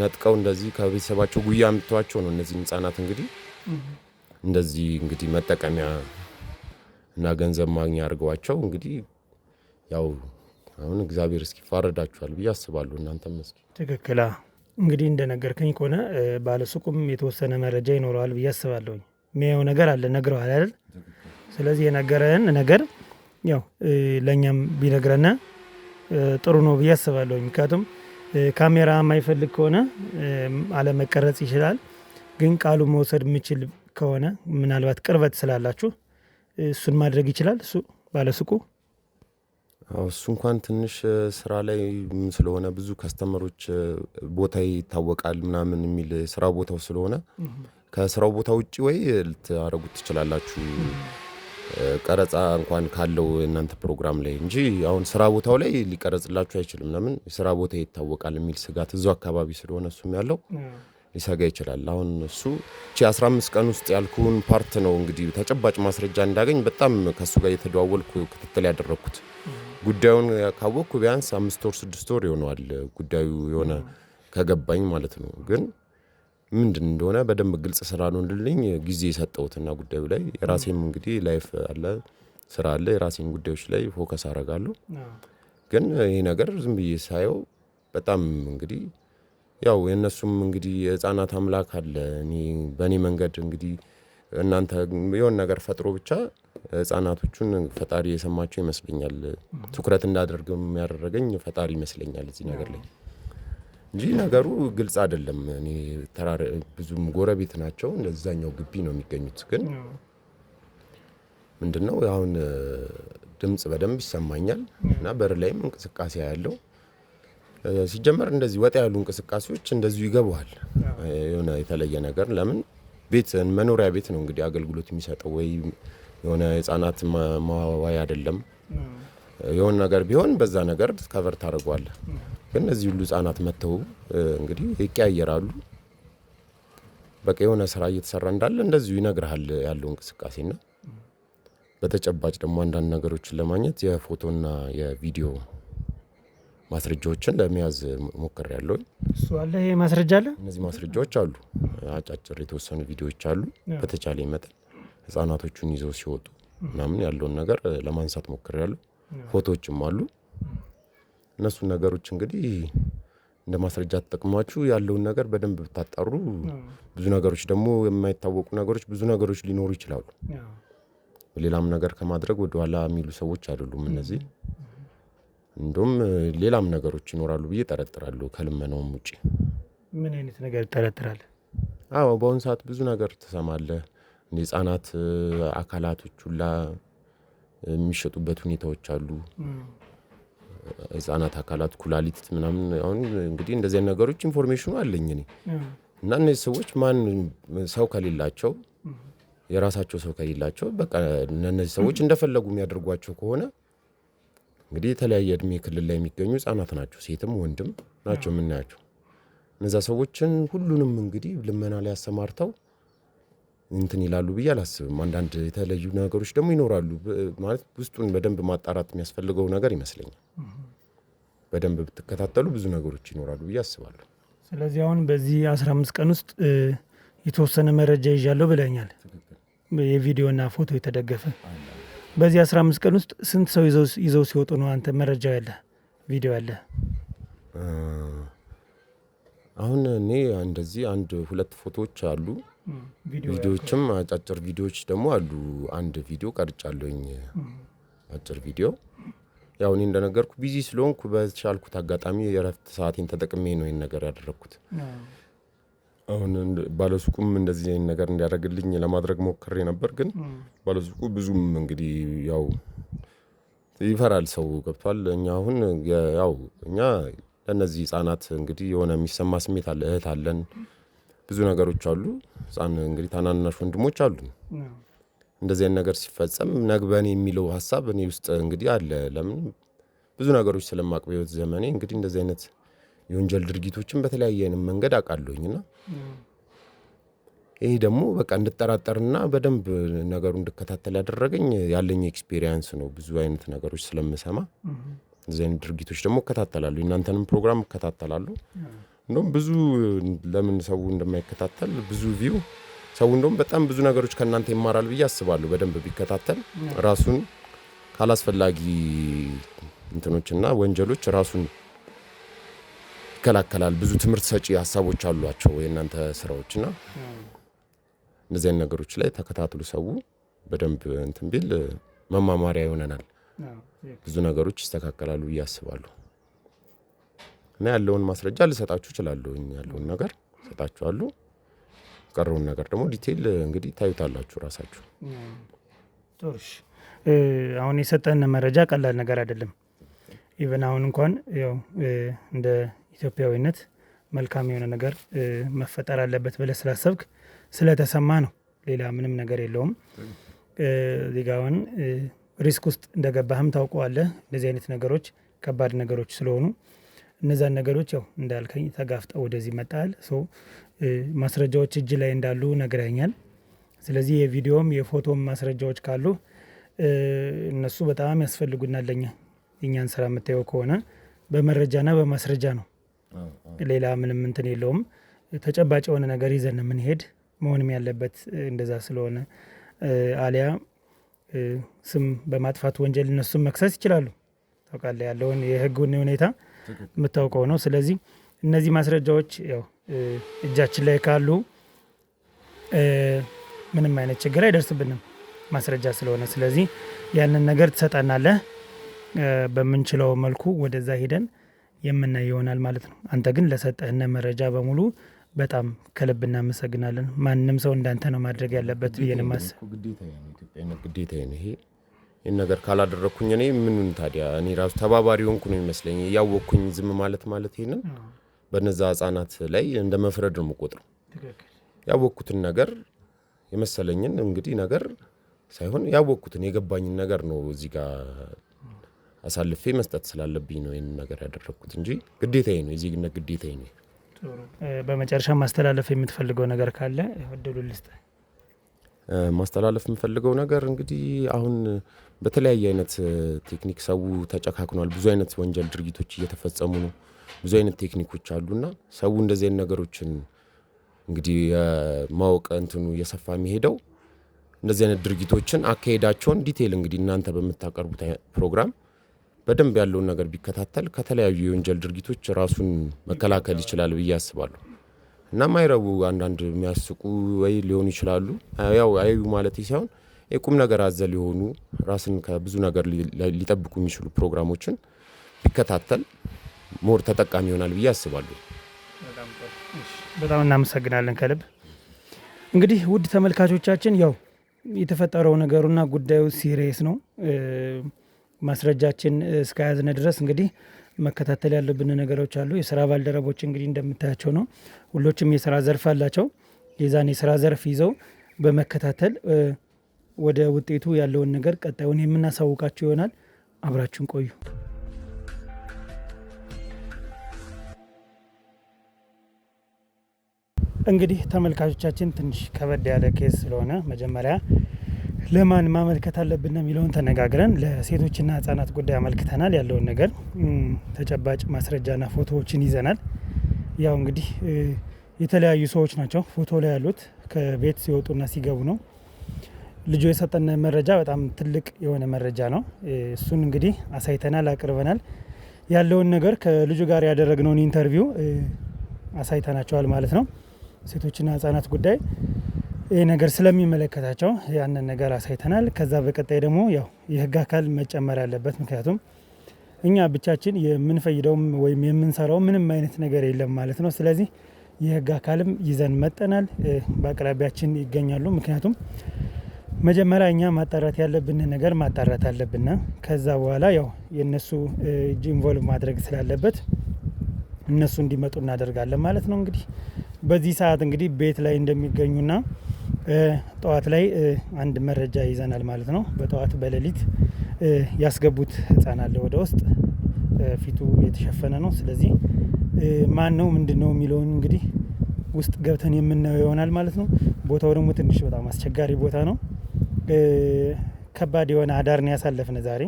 ነጥቀው እንደዚህ ከቤተሰባቸው ጉያ አምጥተዋቸው ነው እነዚህ ህፃናት እንግዲህ እንደዚህ እንግዲህ መጠቀሚያ እና ገንዘብ ማግኛ አድርገዋቸው እንግዲህ ያው አሁን እግዚአብሔር እስኪ ይፋረዳችኋል ብዬ አስባለሁ። እናንተም እስኪ ትክክል እንግዲህ እንደነገርከኝ ከሆነ ባለሱቁም የተወሰነ መረጃ ይኖረዋል ብዬ አስባለሁ። የሚያየው ነገር አለ ነግረዋል አይደል? ስለዚህ የነገረን ነገር ያው ለኛም ቢነግረና ጥሩ ነው ብዬ አስባለሁ። ምክንያቱም ካሜራ የማይፈልግ ከሆነ አለመቀረጽ ይችላል። ግን ቃሉ መውሰድ የሚችል ከሆነ ምናልባት ቅርበት ስላላችሁ እሱን ማድረግ ይችላል እሱ ባለሱቁ። እሱ እንኳን ትንሽ ስራ ላይ ስለሆነ ብዙ ከስተመሮች ቦታ ይታወቃል ምናምን የሚል ስራ ቦታው ስለሆነ ከስራው ቦታ ውጪ ወይ ልታረጉት ትችላላችሁ ቀረጻ እንኳን ካለው እናንተ ፕሮግራም ላይ እንጂ አሁን ስራ ቦታው ላይ ሊቀረጽላችሁ አይችልም። ለምን ስራ ቦታ ይታወቃል የሚል ስጋት እዛው አካባቢ ስለሆነ እሱም ያለው ሊሰጋ ይችላል። አሁን እሱ 15 ቀን ውስጥ ያልኩን ፓርት ነው እንግዲህ ተጨባጭ ማስረጃ እንዳገኝ በጣም ከሱ ጋር የተደዋወልኩ ክትትል ያደረኩት። ጉዳዩን ካወቅኩ ቢያንስ 5 ወር 6 ወር ይሆናል ጉዳዩ የሆነ ከገባኝ ማለት ነው። ግን ምንድን እንደሆነ በደንብ ግልጽ ስራ ነው እንድልኝ ጊዜ የሰጠሁትና ጉዳዩ ላይ የራሴም እንግዲህ ላይፍ አለ ስራ አለ የራሴን ጉዳዮች ላይ ፎከስ አደርጋለሁ። ግን ይሄ ነገር ዝም ብዬ ሳየው በጣም እንግዲህ ያው የነሱም እንግዲህ የህፃናት አምላክ አለ። እኔ በእኔ መንገድ እንግዲህ እናንተ የሆነ ነገር ፈጥሮ ብቻ ህፃናቶቹን ፈጣሪ የሰማቸው ይመስለኛል። ትኩረት እንዳደርገው የሚያደርገኝ ፈጣሪ ይመስለኛል እዚህ ነገር ላይ እንጂ ነገሩ ግልጽ አይደለም። እኔ ተራራ ብዙም ጎረቤት ናቸው እንደዛኛው ግቢ ነው የሚገኙት። ግን ምንድነው አሁን ድምጽ በደንብ ይሰማኛል እና በር ላይም እንቅስቃሴ ያለው ሲጀመር እንደዚህ ወጣ ያሉ እንቅስቃሴዎች እንደዚሁ ይገባዋል። የሆነ የተለየ ነገር ለምን ቤት መኖሪያ ቤት ነው እንግዲህ አገልግሎት የሚሰጠው ወይ የሆነ ህፃናት ማዋያ አይደለም። የሆነ ነገር ቢሆን በዛ ነገር ከቨር ታደርጓለህ። ግን እነዚህ ሁሉ ህጻናት መተው እንግዲህ ይቀያየራሉ። በቃ የሆነ ስራ እየተሰራ እንዳለ እንደዚሁ ይነግርሃል ያለው እንቅስቃሴና በተጨባጭ ደግሞ አንዳንድ ነገሮችን ለማግኘት የፎቶና የቪዲዮ ማስረጃዎችን ለመያዝ ሞክሬያለሁ። እሱ አለ። ይሄ ማስረጃ አለ። እነዚህ ማስረጃዎች አሉ። አጫጭር የተወሰኑ ቪዲዮዎች አሉ። በተቻለ መጠን ህጻናቶቹን ይዘው ሲወጡ ምናምን ያለውን ነገር ለማንሳት ሞክሬያለሁ። ፎቶዎችም አሉ። እነሱ ነገሮች እንግዲህ እንደ ማስረጃ ተጠቅማችሁ ያለውን ነገር በደንብ ብታጣሩ ብዙ ነገሮች ደግሞ የማይታወቁ ነገሮች ብዙ ነገሮች ሊኖሩ ይችላሉ። ሌላም ነገር ከማድረግ ወደ ኋላ የሚሉ ሰዎች አይደሉም እነዚህ። እንደውም ሌላም ነገሮች ይኖራሉ ብዬ ጠረጥራለሁ ከልመናውም ውጪ። ምን አይነት ነገር ጠረጥራለህ? አዎ በአሁን ሰዓት ብዙ ነገር ትሰማለህ። ህጻናት አካላቶች ሁላ የሚሸጡበት ሁኔታዎች አሉ። ህጻናት አካላት ኩላሊት ምናምን አሁን እንግዲህ እንደዚህ አይነት ነገሮች ኢንፎርሜሽኑ አለኝ እኔ እና እነዚህ ሰዎች ማን ሰው ከሌላቸው የራሳቸው ሰው ከሌላቸው በቃ እነዚህ ሰዎች እንደፈለጉ የሚያደርጓቸው ከሆነ እንግዲህ የተለያየ እድሜ ክልል ላይ የሚገኙ ህጻናት ናቸው፣ ሴትም ወንድም ናቸው የምናያቸው። እነዛ ሰዎችን ሁሉንም እንግዲህ ልመና ላይ አሰማርተው እንትን ይላሉ ብዬ አላስብም። አንዳንድ የተለዩ ነገሮች ደግሞ ይኖራሉ። ማለት ውስጡን በደንብ ማጣራት የሚያስፈልገው ነገር ይመስለኛል። በደንብ ብትከታተሉ ብዙ ነገሮች ይኖራሉ ብዬ አስባለሁ። ስለዚህ አሁን በዚህ 15 ቀን ውስጥ የተወሰነ መረጃ ይዣለሁ ብለኛል፣ የቪዲዮና ፎቶ የተደገፈ። በዚህ 15 ቀን ውስጥ ስንት ሰው ይዘው ሲወጡ ነው አንተ መረጃ ያለ ቪዲዮ ያለ? አሁን እኔ እንደዚህ 1-2 ፎቶዎች አሉ። ቪዲዮዎችም አጫጭር ቪዲዮዎች ደግሞ አሉ። አንድ ቪዲዮ ቀርጫለሁኝ፣ አጭር ቪዲዮ። ያው እኔ እንደነገርኩ ቢዚ ስለሆንኩ በቻልኩት አጋጣሚ የረፍት ሰዓቴን ተጠቅሜ ነው ይሄን ነገር ያደረኩት። አሁን ባለሱቁም እንደዚህ አይነት ነገር እንዲያደርግልኝ ለማድረግ ሞክሬ ነበር፣ ግን ባለሱቁ ብዙም እንግዲህ ያው ይፈራል ሰው ገብቷል። እኛ አሁን ያው እኛ ለነዚህ ህጻናት እንግዲህ የሆነ የሚሰማ ስሜት አለ። እህት አለን፣ ብዙ ነገሮች አሉ። ህጻን እንግዲህ ታናናሽ ወንድሞች አሉ። እንደዚህ አይነት ነገር ሲፈጸም ነግበኔ የሚለው ሐሳብ እኔ ውስጥ እንግዲህ አለ። ለምን ብዙ ነገሮች ስለማቅ በህይወት ዘመኔ እንግዲህ እንደዚህ አይነት የወንጀል ድርጊቶችን በተለያየ አይነት መንገድ አውቃለሁኝና ይሄ ደግሞ በቃ እንድጠራጠርና በደንብ ነገሩ እንድከታተል ያደረገኝ ያለኝ ኤክስፒሪየንስ ነው። ብዙ አይነት ነገሮች ስለምሰማ እንደዚህ አይነት ድርጊቶች ደግሞ እከታተላለሁ። እናንተንም ፕሮግራም እከታተላለሁ። እንደውም ብዙ ለምን ሰው እንደማይከታተል ብዙ ቪው ሰው እንደውም በጣም ብዙ ነገሮች ከእናንተ ይማራል ብዬ አስባለሁ። በደንብ ቢከታተል ራሱን ካላስፈላጊ እንትኖችና ወንጀሎች ራሱን ይከላከላል። ብዙ ትምህርት ሰጪ ሀሳቦች አሏቸው የእናንተ ስራዎችና እነዚህ አይነት ነገሮች ላይ ተከታትሉ። ሰው በደንብ እንትን ቢል መማማሪያ ይሆነናል። ብዙ ነገሮች ይስተካከላሉ ብዬ አስባለሁ። እና ያለውን ማስረጃ ልሰጣችሁ እችላለሁ። ያለውን ነገር ሰጣችኋለሁ። ቀረውን ነገር ደግሞ ዲቴል እንግዲህ ታዩታላችሁ ራሳችሁ። ጥሩሽ አሁን የሰጠን መረጃ ቀላል ነገር አይደለም። ኢቨን አሁን እንኳን ያው እንደ ኢትዮጵያዊነት መልካም የሆነ ነገር መፈጠር አለበት ብለህ ስላሰብክ ስለተሰማ ነው። ሌላ ምንም ነገር የለውም። ዜጋውን ሪስክ ውስጥ እንደገባህም ታውቀዋለህ። እንደዚህ አይነት ነገሮች ከባድ ነገሮች ስለሆኑ እነዛን ነገሮች ያው እንዳልከኝ ተጋፍጠው ወደዚህ መጣል። ማስረጃዎች እጅ ላይ እንዳሉ ነግረኛል። ስለዚህ የቪዲዮም የፎቶም ማስረጃዎች ካሉ እነሱ በጣም ያስፈልጉናል። ለኛ የኛን ስራ የምታየው ከሆነ በመረጃና በማስረጃ ነው። ሌላ ምንም እንትን የለውም። ተጨባጭ የሆነ ነገር ይዘን የምንሄድ መሆንም ያለበት እንደዛ ስለሆነ አሊያ ስም በማጥፋት ወንጀል እነሱም መክሰስ ይችላሉ። ታውቃለህ ያለውን የህጉን ሁኔታ የምታውቀው ነው። ስለዚህ እነዚህ ማስረጃዎች ያው እጃችን ላይ ካሉ ምንም አይነት ችግር አይደርስብንም ማስረጃ ስለሆነ። ስለዚህ ያንን ነገር ትሰጠናለህ። በምንችለው መልኩ ወደዛ ሄደን የምናይ ይሆናል ማለት ነው። አንተ ግን ለሰጠህን መረጃ በሙሉ በጣም ከልብ እናመሰግናለን። ማንም ሰው እንዳንተ ነው ማድረግ ያለበት ብዬ ነው የማስበው። ግዴታዬ ነው። ይሄን ነገር ካላደረኩኝ እኔ ምኑን ታዲያ እኔ ራሱ ተባባሪ ሆንኩ ነው የሚመስለኝ። ያወቅኩኝ ዝም ማለት ይሄንን በነዛ ህጻናት ላይ እንደ መፍረድ ነው የምቆጥረው። ያወቅኩትን ነገር የመሰለኝን እንግዲህ ነገር ሳይሆን ያወቅኩትን የገባኝን ነገር ነው እዚህ ጋር አሳልፌ መስጠት ስላለብኝ ነው ይህንን ነገር ያደረግኩት እንጂ ግዴታዬ ነው፣ የዜግነት ግዴታዬ ነው። በመጨረሻ ማስተላለፍ የምትፈልገው ነገር ካለ እድሉ ልስጥ። ማስተላለፍ የምፈልገው ነገር እንግዲህ አሁን በተለያየ አይነት ቴክኒክ ሰው ተጨካክኗል። ብዙ አይነት ወንጀል ድርጊቶች እየተፈጸሙ ነው። ብዙ አይነት ቴክኒኮች አሉና ሰው እንደዚህ አይነት ነገሮችን እንግዲህ ማወቅ እንትኑ እየሰፋ የሚሄደው እንደዚህ አይነት ድርጊቶችን አካሄዳቸውን ዲቴይል እንግዲህ እናንተ በምታቀርቡት ፕሮግራም በደንብ ያለውን ነገር ቢከታተል ከተለያዩ የወንጀል ድርጊቶች ራሱን መከላከል ይችላል ብዬ አስባለሁ። እና ማይረቡ አንዳንድ የሚያስቁ ወይ ሊሆኑ ይችላሉ፣ ያው አዩ ማለት ሳይሆን የቁም ነገር አዘል የሆኑ ራስን ከብዙ ነገር ሊጠብቁ የሚችሉ ፕሮግራሞችን ቢከታተል ሞር ተጠቃሚ ይሆናል ብዬ አስባለሁ። በጣም እናመሰግናለን ከልብ። እንግዲህ ውድ ተመልካቾቻችን ያው የተፈጠረው ነገሩና ጉዳዩ ሲሪየስ ነው። ማስረጃችን እስከያዝነ ድረስ እንግዲህ መከታተል ያለብን ነገሮች አሉ። የስራ ባልደረቦች እንግዲህ እንደምታያቸው ነው። ሁሎችም የስራ ዘርፍ አላቸው። የዛን የስራ ዘርፍ ይዘው በመከታተል ወደ ውጤቱ ያለውን ነገር ቀጣዩን የምናሳውቃቸው ይሆናል። አብራችሁን ቆዩ። እንግዲህ ተመልካቾቻችን ትንሽ ከበድ ያለ ኬስ ስለሆነ መጀመሪያ ለማን ማመልከት አለብን የሚለውን ተነጋግረን ለሴቶችና ህጻናት ጉዳይ አመልክተናል። ያለውን ነገር ተጨባጭ ማስረጃና ፎቶዎችን ይዘናል። ያው እንግዲህ የተለያዩ ሰዎች ናቸው ፎቶ ላይ ያሉት። ከቤት ሲወጡና ሲገቡ ነው። ልጁ የሰጠን መረጃ በጣም ትልቅ የሆነ መረጃ ነው። እሱን እንግዲህ አሳይተናል፣ አቅርበናል። ያለውን ነገር ከልጁ ጋር ያደረግነውን ኢንተርቪው አሳይተናቸዋል ማለት ነው። ሴቶችና ህጻናት ጉዳይ ይህ ነገር ስለሚመለከታቸው ያንን ነገር አሳይተናል። ከዛ በቀጣይ ደግሞ ያው የህግ አካል መጨመር ያለበት፣ ምክንያቱም እኛ ብቻችን የምንፈይደውም ወይም የምንሰራው ምንም አይነት ነገር የለም ማለት ነው። ስለዚህ የህግ አካልም ይዘን መጠናል። በአቅራቢያችን ይገኛሉ። ምክንያቱም መጀመሪያ እኛ ማጣራት ያለብን ነገር ማጣራት አለብን። ከዛ በኋላ ያው የነሱ እጅ ኢንቮልቭ ማድረግ ስላለበት እነሱ እንዲመጡ እናደርጋለን ማለት ነው። እንግዲህ በዚህ ሰዓት እንግዲህ ቤት ላይ እንደሚገኙና ጠዋት ላይ አንድ መረጃ ይዘናል ማለት ነው። በጠዋት በሌሊት ያስገቡት ህፃን አለ ወደ ውስጥ፣ ፊቱ የተሸፈነ ነው። ስለዚህ ማን ነው ምንድን ነው የሚለውን እንግዲህ ውስጥ ገብተን የምናየው ይሆናል ማለት ነው። ቦታው ደግሞ ትንሽ በጣም አስቸጋሪ ቦታ ነው። ከባድ የሆነ አዳርን ያሳለፍነ ዛሬ።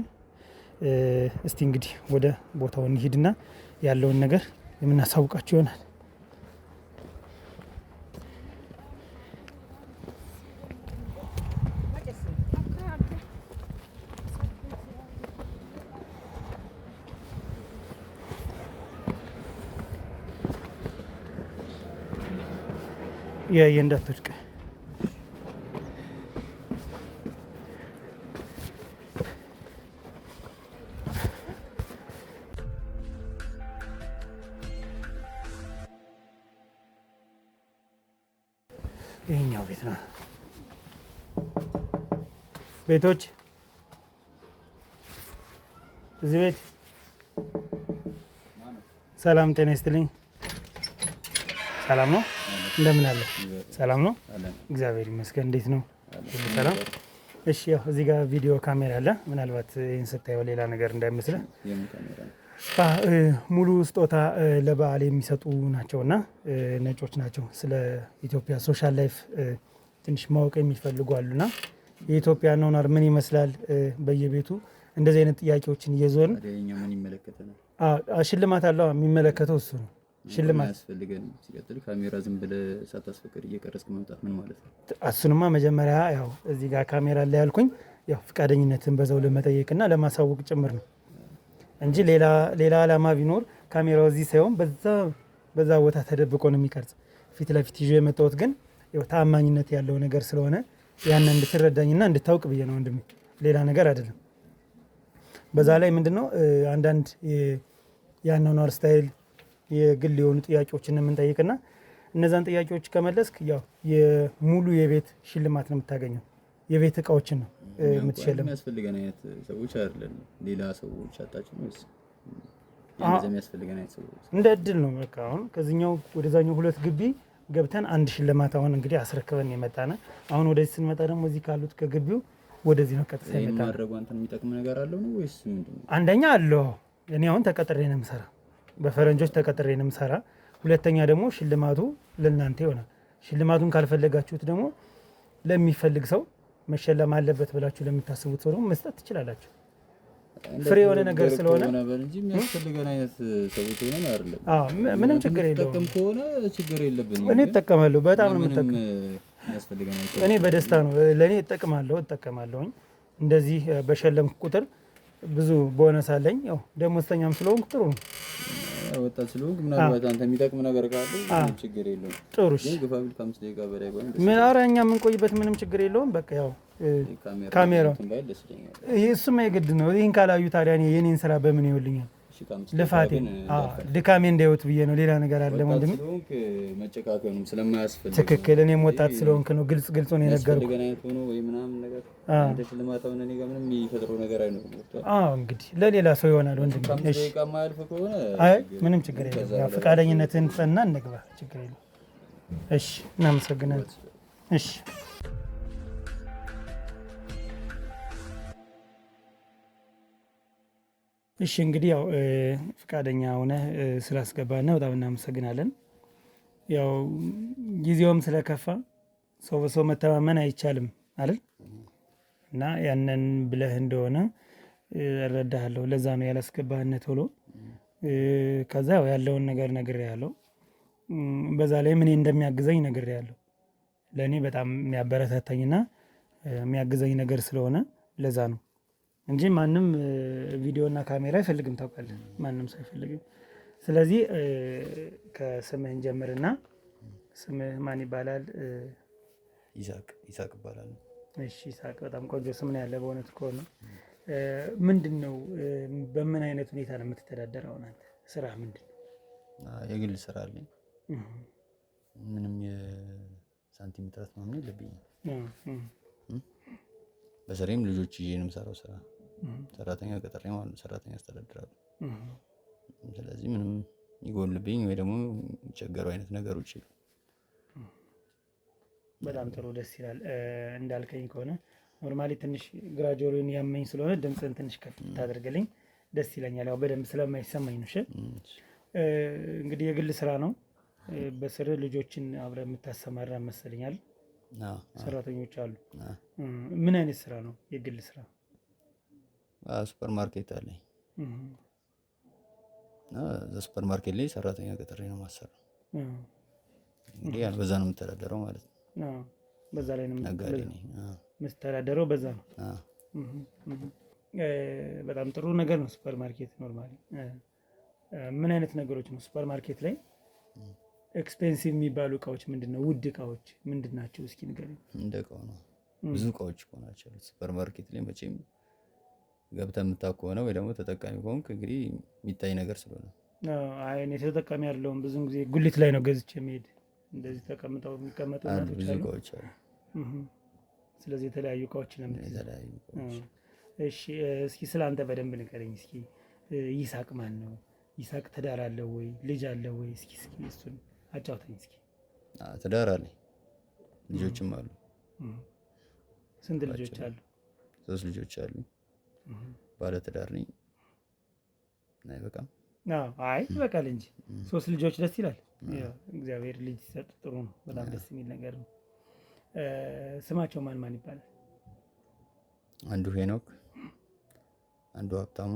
እስቲ እንግዲህ ወደ ቦታው እንሂድና ያለውን ነገር የምናሳውቃቸው ይሆናል። እንዳትወድቅ ይሄኛው ቤት ነው። ቤቶች እዚህ ቤት ሰላም ጤና ይስጥልኝ። ሰላም ነው? እንደምን አለ? ሰላም ነው? እግዚአብሔር ይመስገን። እንዴት ነው? ሰላም። እሺ፣ ያው እዚህ ጋር ቪዲዮ ካሜራ አለ። ምናልባት ይህን ስታየው ሌላ ነገር እንዳይመስልህ ሙሉ ስጦታ ለበዓል የሚሰጡ ናቸውና ነጮች ናቸው። ስለ ኢትዮጵያ ሶሻል ላይፍ ትንሽ ማወቅ የሚፈልጉ አሉና የኢትዮጵያ ኖናር ምን ይመስላል በየቤቱ እንደዚህ አይነት ጥያቄዎችን እየዞርን ሽልማት አለው። የሚመለከተው እሱ ነው። ሽልማት ያስፈልገን። ሲቀጥል ካሜራ ዝም ብለህ ሳታስፈቅድ እየቀረጽክ መምጣት ምን ማለት ነው? እሱንማ መጀመሪያ ያው እዚህ ጋር ካሜራ ላይ ያልኩኝ ያው ፍቃደኝነትን በዛው ለመጠየቅና ለማሳወቅ ጭምር ነው እንጂ ሌላ ዓላማ ቢኖር ካሜራው እዚህ ሳይሆን በዛ ቦታ ተደብቆ ነው የሚቀርጽ። ፊት ለፊት ይዤ የመጣሁት ግን ያው ታማኝነት ያለው ነገር ስለሆነ ያን እንድትረዳኝና እንድታውቅ ብዬ ነው ወንድሜ፣ ሌላ ነገር አይደለም። በዛ ላይ ምንድነው አንዳንድ የአኗኗር ስታይል የግል የሆኑ ጥያቄዎችን የምንጠይቅና እነዛን ጥያቄዎች ከመለስክ ያው የሙሉ የቤት ሽልማት ነው የምታገኘው። የቤት እቃዎችን ነው የምትሸልም። የሚያስፈልገን አይነት ሰዎች አይደለም፣ ሌላ ሰዎች አጣጭም ነው የሚያስፈልገን አይነት ሰዎች እንደ እድል ነው። በቃ አሁን ከዚህኛው ወደዛኛው ሁለት ግቢ ገብተን አንድ ሽልማት አሁን እንግዲህ አስረክበን የመጣነ። አሁን ወደዚህ ስንመጣ ደግሞ እዚህ ካሉት ከግቢው ወደዚህ ነው ቀጥታ ይሄን የመጣ ነው። ማድረጉ አንተን የሚጠቅም ነገር አለው ነው ወይስ ምንድነው? አንደኛ አለው እኔ አሁን ተቀጥሬ ነው የምሰራ፣ በፈረንጆች ተቀጥሬ ነው የምሰራ። ሁለተኛ ደግሞ ሽልማቱ ለእናንተ ይሆናል። ሽልማቱን ካልፈለጋችሁት ደግሞ ለሚፈልግ ሰው መሸለም አለበት ብላችሁ ለምታስቡት ሰው ደግሞ መስጠት ትችላላችሁ። ፍሬ የሆነ ነገር ስለሆነ ነበር እንጂ የሚያስፈልገን አይነት ሰዎች ሆነን አይደለም። አዎ ምንም ችግር የለውም። ተጠቀም ከሆነ ችግር የለብንም። እኔ እጠቀማለሁ፣ በጣም ነው የምጠቀም። የሚያስፈልገን አይነት እኔ በደስታ ነው ለእኔ እጠቀማለሁኝ። እንደዚህ በሸለምኩ ቁጥር ብዙ ቦነስ አለኝ። ያው ደሞዝተኛም ስለሆንኩ ጥሩ ነው። ወጣት ስለሆንክ ምናልባት አንተ የሚጠቅም ነገር ካለ ችግር የለውም። ጥሩ እሺ። ግን ግፋ ቢል ከ5 ደቂቃ በላይ ባይሆን ምን ኧረ እኛ የምንቆይበት ምንም ችግር የለውም። በቃ ያው ካሜራው እሱማ የግድ ነው። ይህን ካላዩ ታዲያ የኔን ስራ በምን ይውልኛል? ልፋቴ ድካሜ እንዳይወት ብዬ ነው። ሌላ ነገር አለ ወንድሜ። መጨቃቀኑም ስለማያስፈልግ ትክክል። እኔም ወጣት ስለሆንክ ነው ግልጹን የነገርኩህ። እንግዲህ ለሌላ ሰው ይሆናል ወንድሜ። አይ ምንም ችግር የለም። ፈቃደኝነትን ፈና እንግባ፣ ችግር የለም። እሺ እናመሰግናለን። እሺ እሺ እንግዲህ ያው ፈቃደኛ ሆነህ ስላስገባን በጣም እናመሰግናለን። ያው ጊዜውም ስለከፋ ሰው በሰው መተማመን አይቻልም አይደል? እና ያንን ብለህ እንደሆነ እረዳሃለሁ። ለዛ ነው ያላስገባህነት ቶሎ። ከዛ ያለውን ነገር ነግሬሃለሁ። በዛ ላይ ምን እንደሚያግዘኝ ነግሬሃለሁ። ለእኔ በጣም የሚያበረታታኝና የሚያግዘኝ ነገር ስለሆነ ለዛ ነው እንጂ ማንም ቪዲዮና ካሜራ አይፈልግም። ታውቃለህ፣ ማንም ሰው አይፈልግም። ስለዚህ ከስምህን ጀምርና ስምህ ማን ይባላል? ይሳቅ ይባላል። እሺ ይሳቅ፣ በጣም ቆንጆ ስም ነው ያለ በእውነት ከሆነ ምንድን ነው በምን አይነት ሁኔታ ነው የምትተዳደረው? አንተ ስራ ምንድን ነው? የግል ስራ አለኝ። ምንም የሳንቲም እጥረት ምናምን የለብኝም። በስሬም ልጆች ይዤ ነው የምሰራው ስራ። ሰራተኛ ቀጥሬ ማለት ነው፣ ሰራተኛ አስተዳድራለሁ። ስለዚህ ምንም ይጎልብኝ ወይ ደግሞ የሚቸገረው አይነት ነገሮች የሉም። በጣም ጥሩ፣ ደስ ይላል። እንዳልከኝ ከሆነ ኖርማሊ ትንሽ ግራጆሪውን ያመኝ ስለሆነ ድምፅን ትንሽ ከፍ ታደርግልኝ ደስ ይለኛል። ያው በደንብ ስለማይሰማኝ ነው። እንግዲህ የግል ስራ ነው። በስር ልጆችን አብረህ የምታሰማራ መሰለኛል። ሰራተኞች አሉ። ምን አይነት ስራ ነው የግል ስራ? ሱፐር ማርኬት አለኝ። ሱፐር ማርኬት ላይ ሰራተኛ ቀጥሬ ነው የማሰራው። እንግዲህ በዛ ነው የምተዳደረው ማለት ነው። በዛ ላይ ነው ነጋዴ ነኝ የምተዳደረው። በዛ ነው። በጣም ጥሩ ነገር ነው ሱፐር ማርኬት። ኖርማሊ ምን አይነት ነገሮች ነው ሱፐር ማርኬት ላይ ኤክስፔንሲቭ የሚባሉ እቃዎች ምንድን ነው? ውድ እቃዎች ምንድን ናቸው? እስኪ ንገረኝ። እንደ እቃው ነው። ብዙ እቃዎች እኮ ናቸው ሱፐር ማርኬት ላይ። መቼም ገብተህ የምታውቅ ከሆነ ወይ ደግሞ ተጠቃሚ ከሆንክ እንግዲህ የሚታይ ነገር ስለሆነ። አይ እኔ ተጠቃሚ ያለውን ብዙን ጊዜ ጉሊት ላይ ነው ገዝቼ የሚሄድ። እንደዚህ ተቀምጠው የሚቀመጡ ብዙ እቃዎች አሉ። ስለዚህ የተለያዩ እቃዎች ነው የተለያዩ እቃዎች። እሺ እስኪ ስለ አንተ በደንብ ንገረኝ እስኪ። ይሳቅ ማን ነው? ይሳቅ ትዳር አለው ወይ? ልጅ አለው ወይ? እስኪ እሱን አጫውተኝ እስኪ። ትዳር አለኝ፣ ልጆችም አሉ። ስንት ልጆች አሉ? 3 ልጆች አሉ። ባለ ትዳር ነኝ። አይበቃም? አይ ይበቃል እንጂ 3 ልጆች ደስ ይላል። እግዚአብሔር ልጅ ሲሰጥ ጥሩ ነው። በጣም ደስ የሚል ነገር ነው። ስማቸው ማን ማን ይባላል? አንዱ ሄኖክ፣ አንዱ ሀብታሙ፣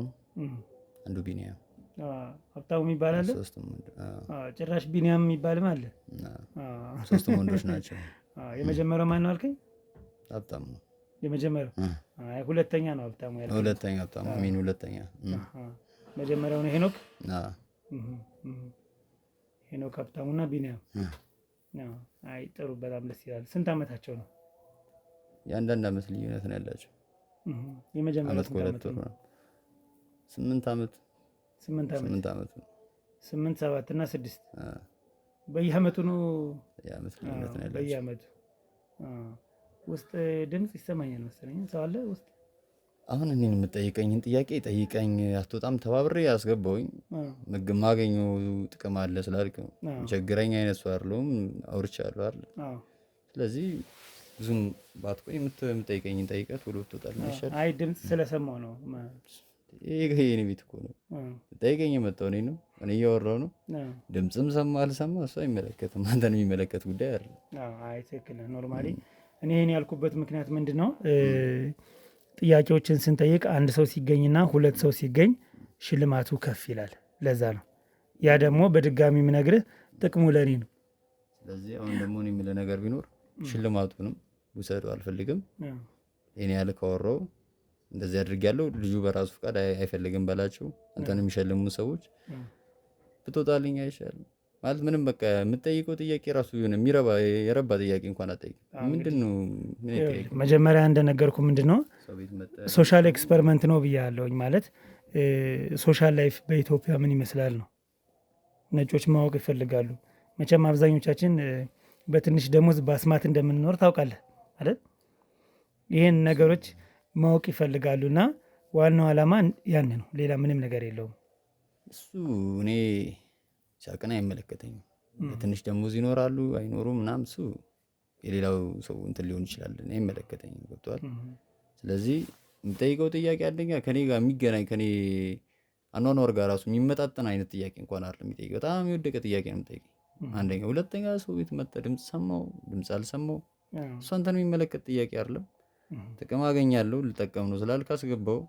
አንዱ ቢኒያም። ሀብታሙ የሚባል አለ? ጭራሽ ቢኒያም የሚባልም አለ? 3 ወንዶች ናቸው። የመጀመሪያው ማን ነው አልከኝ? ሀብታሙ ነው የመጀመሪያው። አይ ሁለተኛ ነው ሀብታሙ ያልከኝ? ሁለተኛ ሀብታሙ ሚን ሁለተኛ። መጀመሪያው ነው ሄኖክ። ሄኖክ፣ ሀብታሙና ቢኒያም። አይ ጥሩ፣ በጣም ደስ ይላል። ስንት አመታቸው ነው? የአንዳንድ አመት ልዩነት ነው ያላቸው። የመጀመሪያው አመት ከሁለት ወር ነው። 8 አመት 8 አመት ነው። 8 7 እና 6 በየአመቱ ነው። የአመት ልዩነት ነው ያላቸው በየአመቱ። ውስጥ ድምጽ ይሰማኛል መሰለኝ። ሰው አለ ውስጥ? አሁን እኔን የምጠይቀኝን ጥያቄ ጠይቀኝ። አትወጣም ተባብሬ ያስገባውኝ። ምግብ ማገኘው ጥቅም አለ ስላልክ ቸግረኝ አይነት ሰው አይደለሁም። አውርቻለሁ አይደል? ስለዚህ ብዙም ባትቆይ የምትጠይቀኝን ጠይቀህ ቶሎ ትወጣለህ ይሻላል። አይ ድምፅ ስለሰማሁ ነው። ይሄ የእኔ ቤት እኮ ነው። ጠይቀኝ የመጣው እኔ ነው፣ እኔ እያወራሁ ነው። ድምፅም ሰማ አልሰማ እሱ አይመለከትም፣ አንተን የሚመለከት ጉዳይ አይደለም። አይ ትክክል። ኖርማሊ እኔ ይሄን ያልኩበት ምክንያት ምንድን ነው? ጥያቄዎችን ስንጠይቅ አንድ ሰው ሲገኝና 2 ሰው ሲገኝ ሽልማቱ ከፍ ይላል። ለዛ ነው። ያ ደግሞ በድጋሚ የምነግርህ ጥቅሙ ለእኔ ነው። ስለዚህ አሁን ደግሞ እኔ የምልህ ነገር ቢኖር ሽልማቱንም ውሰዱ አልፈልግም። እኔ ያለ ካወራው እንደዚህ አድርጌያለሁ ልጁ በራሱ ፈቃድ አይፈልግም በላቸው። አንተን የሚሸልሙ ሰዎች ብትወጣልኝ አይሻልም? ማለት ምንም በቃ የምትጠይቀው ጥያቄ ራሱ የሆነ የረባ ጥያቄ እንኳን አትጠይቅም። ምንድነው መጀመሪያ እንደነገርኩ ምንድነው ሶሻል ኤክስፐሪመንት ነው ብያለሁኝ። ማለት ሶሻል ላይፍ በኢትዮጵያ ምን ይመስላል ነው። ነጮች ማወቅ ይፈልጋሉ። መቼም አብዛኞቻችን በትንሽ ደሞዝ በአስማት እንደምንኖር ታውቃለህ አይደል? ይህን ነገሮች ማወቅ ይፈልጋሉ እና ዋናው ዓላማ ያን ነው። ሌላ ምንም ነገር የለውም። እሱ እኔ ሲያቅን አይመለከተኝም። በትንሽ ደሞዝ ይኖራሉ አይኖሩም ምናምን እሱ የሌላው ሰው እንትን ሊሆን ይችላል። እኔ አይመለከተኝም። ገብቶሃል? ስለዚህ የምጠይቀው ጥያቄ አንደኛ ከኔ ጋር የሚገናኝ ከኔ አኗኗር ጋር ራሱ የሚመጣጠን አይነት ጥያቄ እንኳን አይደለም የሚጠይቀው። በጣም የወደቀ ጥያቄ ነው የምጠይቀው አንደኛ። ሁለተኛ ሰው ቤት መጥተህ ድምፅ ሰማው ድምፅ አልሰማው እሱ አንተን የሚመለከት ጥያቄ አይደለም። ጥቅም አገኛለሁ ልጠቀም ነው ስላልክ አስገባው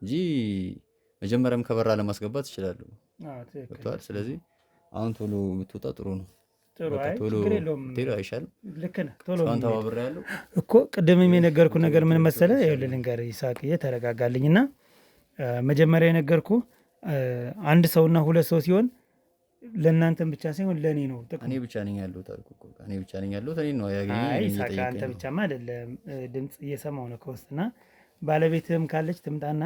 እንጂ መጀመሪያም ከበራ ለማስገባት ይችላል። ገብቶሃል? ስለዚህ አሁን ቶሎ ብትወጣ ጥሩ ነው። ቶሎ ቴሎ አይሻልም? ልክ ነህ። ቶሎ አንተ አብሬ ያለው እኮ ቅድምም የነገርኩ ነገር ምን መሰለህ? ይኸውልህ ልንገርህ ይስሐቅዬ ተረጋጋልኝና መጀመሪያ የነገርኩ አንድ ሰውና 2 ሰው ሲሆን ለእናንተም ብቻ ሳይሆን ለእኔ ነው ጥቅሙ። እኔ ብቻ ነኝ ያለሁት አልኩ እኮ እኔ ብቻ ነኝ ያለሁት እኔ ነው ያገኘኝ። ይስሐቅ አንተ ብቻማ አይደለም ድምፅ እየሰማሁ ነው ከውስጥና ባለቤትህም ካለች ትምጣና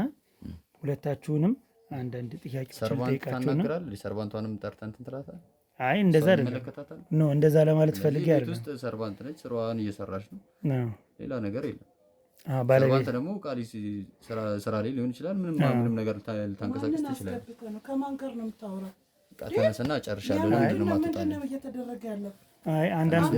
ሁለታችሁንም አንዳንድ ጥያቄዎችን ጠይቃችሁና ሰርቫንቷንም ጠርተን እንትን ትላታለህ። አይ እንደዛ አይደለም ነው እንደዛ ለማለት ፈልጌ አይደለም። ውስጥ ሰርቫንት ነች ስራዋን እየሰራች ነው ሌላ ነገር የለም። ባለቤት ደግሞ ቃል ስራ ላይ ሊሆን ይችላል ምንም ነገር ልታንቀሳቀስ ትችላለህ። ከማን ጋር ነው የምታወራው? ተነስና ጨርሻለሁ። ለምንድን ነው የማትወጣው? እየተደረገ ያለው አይ አንዳንድ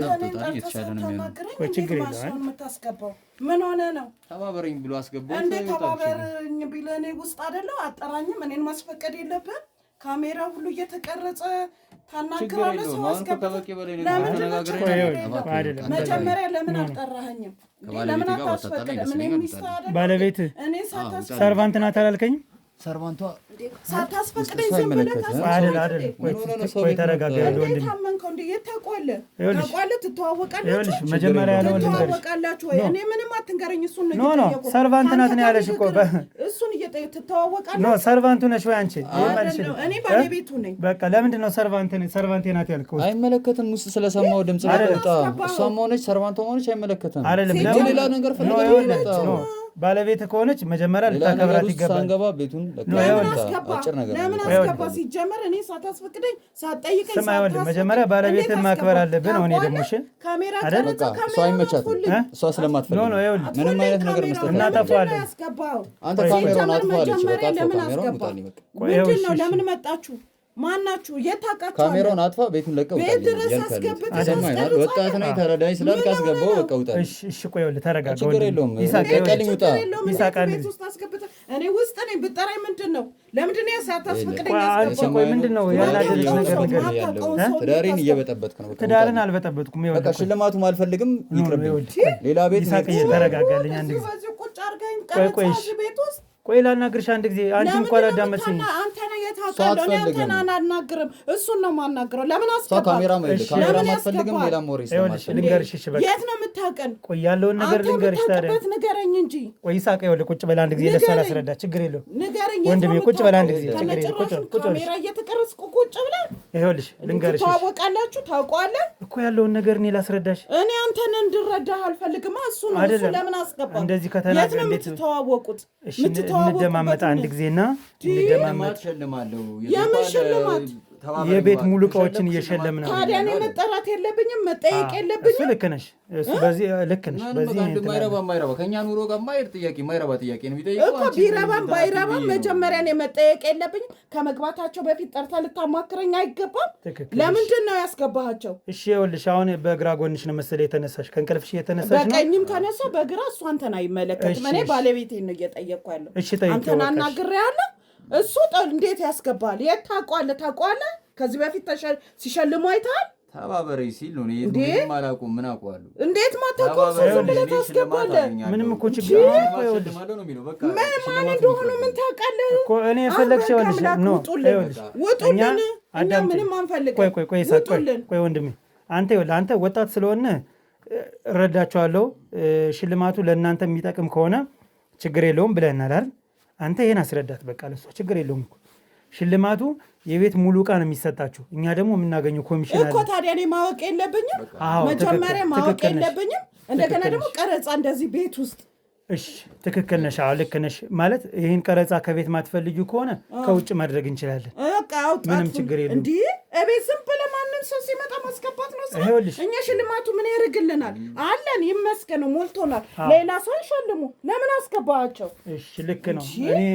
የተሻለ ነው የሚሆነው። ችግር የለውም። የምታስገባው ምን ሆነ ነው? ተባበረኝ ብሎ አስገባው። እንዴ ተባበረኝ ቢለህ እኔ ውስጥ አይደለሁ አጠራኝም። እኔን ማስፈቀድ የለብህም። ካሜራ ሁሉ እየተቀረጸ ታናግራለህ። ሰው አስገባው። መጀመሪያ ለምን አልጠራኸኝም? ለምን አታስፈቅድም? እኔ ሚስት አይደለሁ ባለቤት እኔ ሳታስፈቅድ ሰርቫንት ናት አላልከኝም? ሰርቫንቷ ሳታስፈቅደኝ ዝም ብለህ አይደል? ቆይ ተረጋጋ። እንዴት ታመንከው? እንዴ የተቆለ ትተዋወቃላችሁ? ይኸውልሽ መጀመሪያ ያለው ትተዋወቃላችሁ ወይ? እኔ ምንም አትንገረኝ። እሱን ነው ኖ ሰርቫንት ናት ነው ያለሽ እኮ እሱን ትተዋወቃላችሁ? ኖ ሰርቫንቱ ነሽ ወይ አንቺ? እኔ ባለቤቱ ነኝ። በቃ ለምንድን ነው ሰርቫንቴ ናት ያልከው? አይመለከትም። ውስጥ ስለሰማው ድምጽ ለወጣ እሷም ሆነች ሰርቫንቷ ሆነች አይመለከትም። አይደለም ሌላ ነገር ፈልገህ ነው ባለቤት ከሆነች መጀመሪያ ልታከብራት ይገባል። ሳንገባ ቤቱን ለምን አስገባ? ሲጀመር እኔ ሳታስፈቅደኝ ሳትጠይቀኝ ስማ፣ ይኸውልህ መጀመሪያ ባለቤትን ማክበር አለብን። እኔ ደግሞ እሺ ካሜራ ቀረጻ እሷ አይመቻትም። እሷ ስለማትፈልግ ምንም አይነት ነገር መስጠት እናጠፋለን። አንተ ካሜራውን አጥፋለች። በቃ ካሜራውን ውጣልኝ። በቃ ምንድን ነው? ለምን መጣችሁ? ማናችሁ? የት ታውቃችኋለሁ? ካሜራውን አጥፋ፣ ቤቱን ለቀው ቤት ድረስ አስገብተህ ወጣት ነኝ ተረዳኝ ስላልክ አስገባው። በቃ ውጣ። እሺ ቆይ ይኸውልህ ተረጋጋ። ችግር የለውም። ይሳቀልኝ ውጣ። ቤት ውስጥ አስገብተህ እኔ ውስጥ ነኝ ብጠራኝ ምንድን ነው? ለምንድን ነው ሳታስፈቅደኝ ያስገባው? ቆይ ምንድን ነው ያናደደች ነገር ነገር? ትዳሬን እየበጠበጥክ ነው። ትዳርን አልበጠበጥኩም። በቃ ሽልማቱም አልፈልግም። ይቅርብኝ። ሌላ ቤት ይሳቀኝ። ተረጋጋልኝ አንድ ጊዜ። ቁጭ አድርገኝ ቀረጻ ቤት ውስጥ ቆይ ላናግርሽ አንድ ጊዜ። አንቺ እንኳን አዳመጥሽኝ። አንተ ነህ የታውቃለህ። እኔ አንተን አናግርም፣ እሱን ነው የማናግረው። ለምን አስገባ? ካሜራ አትፈልግም? ሌላ ሞሬ ልንገርሽ። እሺ በቃ የት ነው የምታውቀን? ቆይ ያለውን ነገር ልንገርሽ። ታዲያ ንገረኝ እንጂ። ቆይ ይሳቅ፣ ይኸውልህ ቁጭ በል አንድ ጊዜ። ለእሷ ላስረዳ። ችግር የለውም ወንድሜ፣ ቁጭ በል አንድ ጊዜ። ችግር የለውም። ቁጭ ካሜራ እየተቀረጽኩ ቁጭ ብለህ ይኸውልሽ ልንገርሽ። ትተዋወቃላችሁ? ታውቀዋለህ እኮ ያለውን ነገር እኔ ላስረዳሽ። እኔ አንተን እንድረዳህ አልፈልግም። እሱ ነው እሱ። ለምን አስገባ? እንደዚህ ከተናገር የት ነው የምትተዋወቁት? እንደማመጣ አንድ ጊዜና እንደማመጣ ሸልማለሁ። የምን ሽልማት? የቤት ሙሉ እቃዎችን እየሸለምን ነው። ታዲያ እኔ መጠራት የለብኝም መጠየቅ የለብኝም? እሱ ልክ ነሽ፣ እሱ በዚህ ልክ ነሽ። በዚህ ማይረባ ከኛ ኑሮ ጋር ማይረባ ጥያቄ ነው የሚጠይቀው እኮ። ቢረባም ባይረባም መጀመሪያ እኔ መጠየቅ የለብኝም? ከመግባታቸው በፊት ጠርተህ ልታማክረኝ አይገባም? ለምንድን ነው ያስገባሃቸው? እሺ ይኸውልሽ፣ አሁን በግራ ጎንሽ ነው መሰለኝ የተነሳሽ፣ ከእንቅልፍሽ የተነሳሽ ነው። በቀኝም ተነሳ በግራ እሱ አንተን አይመለከትም። እኔ ባለቤቴን ነው እየጠየቅኩ ያለው። እሺ ጠይቂው። አንተን አናግሬያለሁ። እሱ እንዴት ያስገባል? የት ታውቀዋለህ? ከዚህ በፊት ሲሸልሙ አይተሃል? ተባበረኝ ሲል ነው። እኔ አላውቀውም። ምን አውቀዋለሁ? እንዴት ማታውቀው ሰው ዝም ብለህ ታስገባለህ? ምንም እኮ ችግር ማን እንደሆኑ ምን ታውቃለህ እኮ። እኔ የፈለግሽ ይኸውልሽ ነው። ውጡልን። እኛ ምንም አንፈልግም። ቆይ ወንድሜ፣ አንተ ወጣት ስለሆነ እረዳቸዋለሁ። ሽልማቱ ለእናንተ የሚጠቅም ከሆነ ችግር የለውም ብለህናል አይደል? አንተ ይሄን አስረዳት በቃ። ለሷ ችግር የለውም እኮ ሽልማቱ የቤት ሙሉ ዕቃ ነው የሚሰጣችሁ። እኛ ደግሞ የምናገኘው ኮሚሽን አለ እኮ። ታዲያ እኔ ማወቅ የለብኝም? መጀመሪያ ማወቅ የለብኝም? እንደገና ደግሞ ቀረጻ እንደዚህ ቤት ውስጥ እሺ፣ ትክክል ነሽ። አዎ ልክ ነሽ። ማለት ይህን ቀረጻ ከቤት ማትፈልጊው ከሆነ ከውጭ ማድረግ እንችላለን። ምንም ችግር የለም። እንዲህ እቤት ዝም ብለህ ማንም ሰው ሲመጣ ማስገባት ነው ስራ። እኛ ሽልማቱ ምን ያደርግልናል? አለን ይመስገን፣ ሞልቶናል። ሌላ ሰው ይሸልሙ። ለምን አስገባቸው? እሺ ልክ ነው።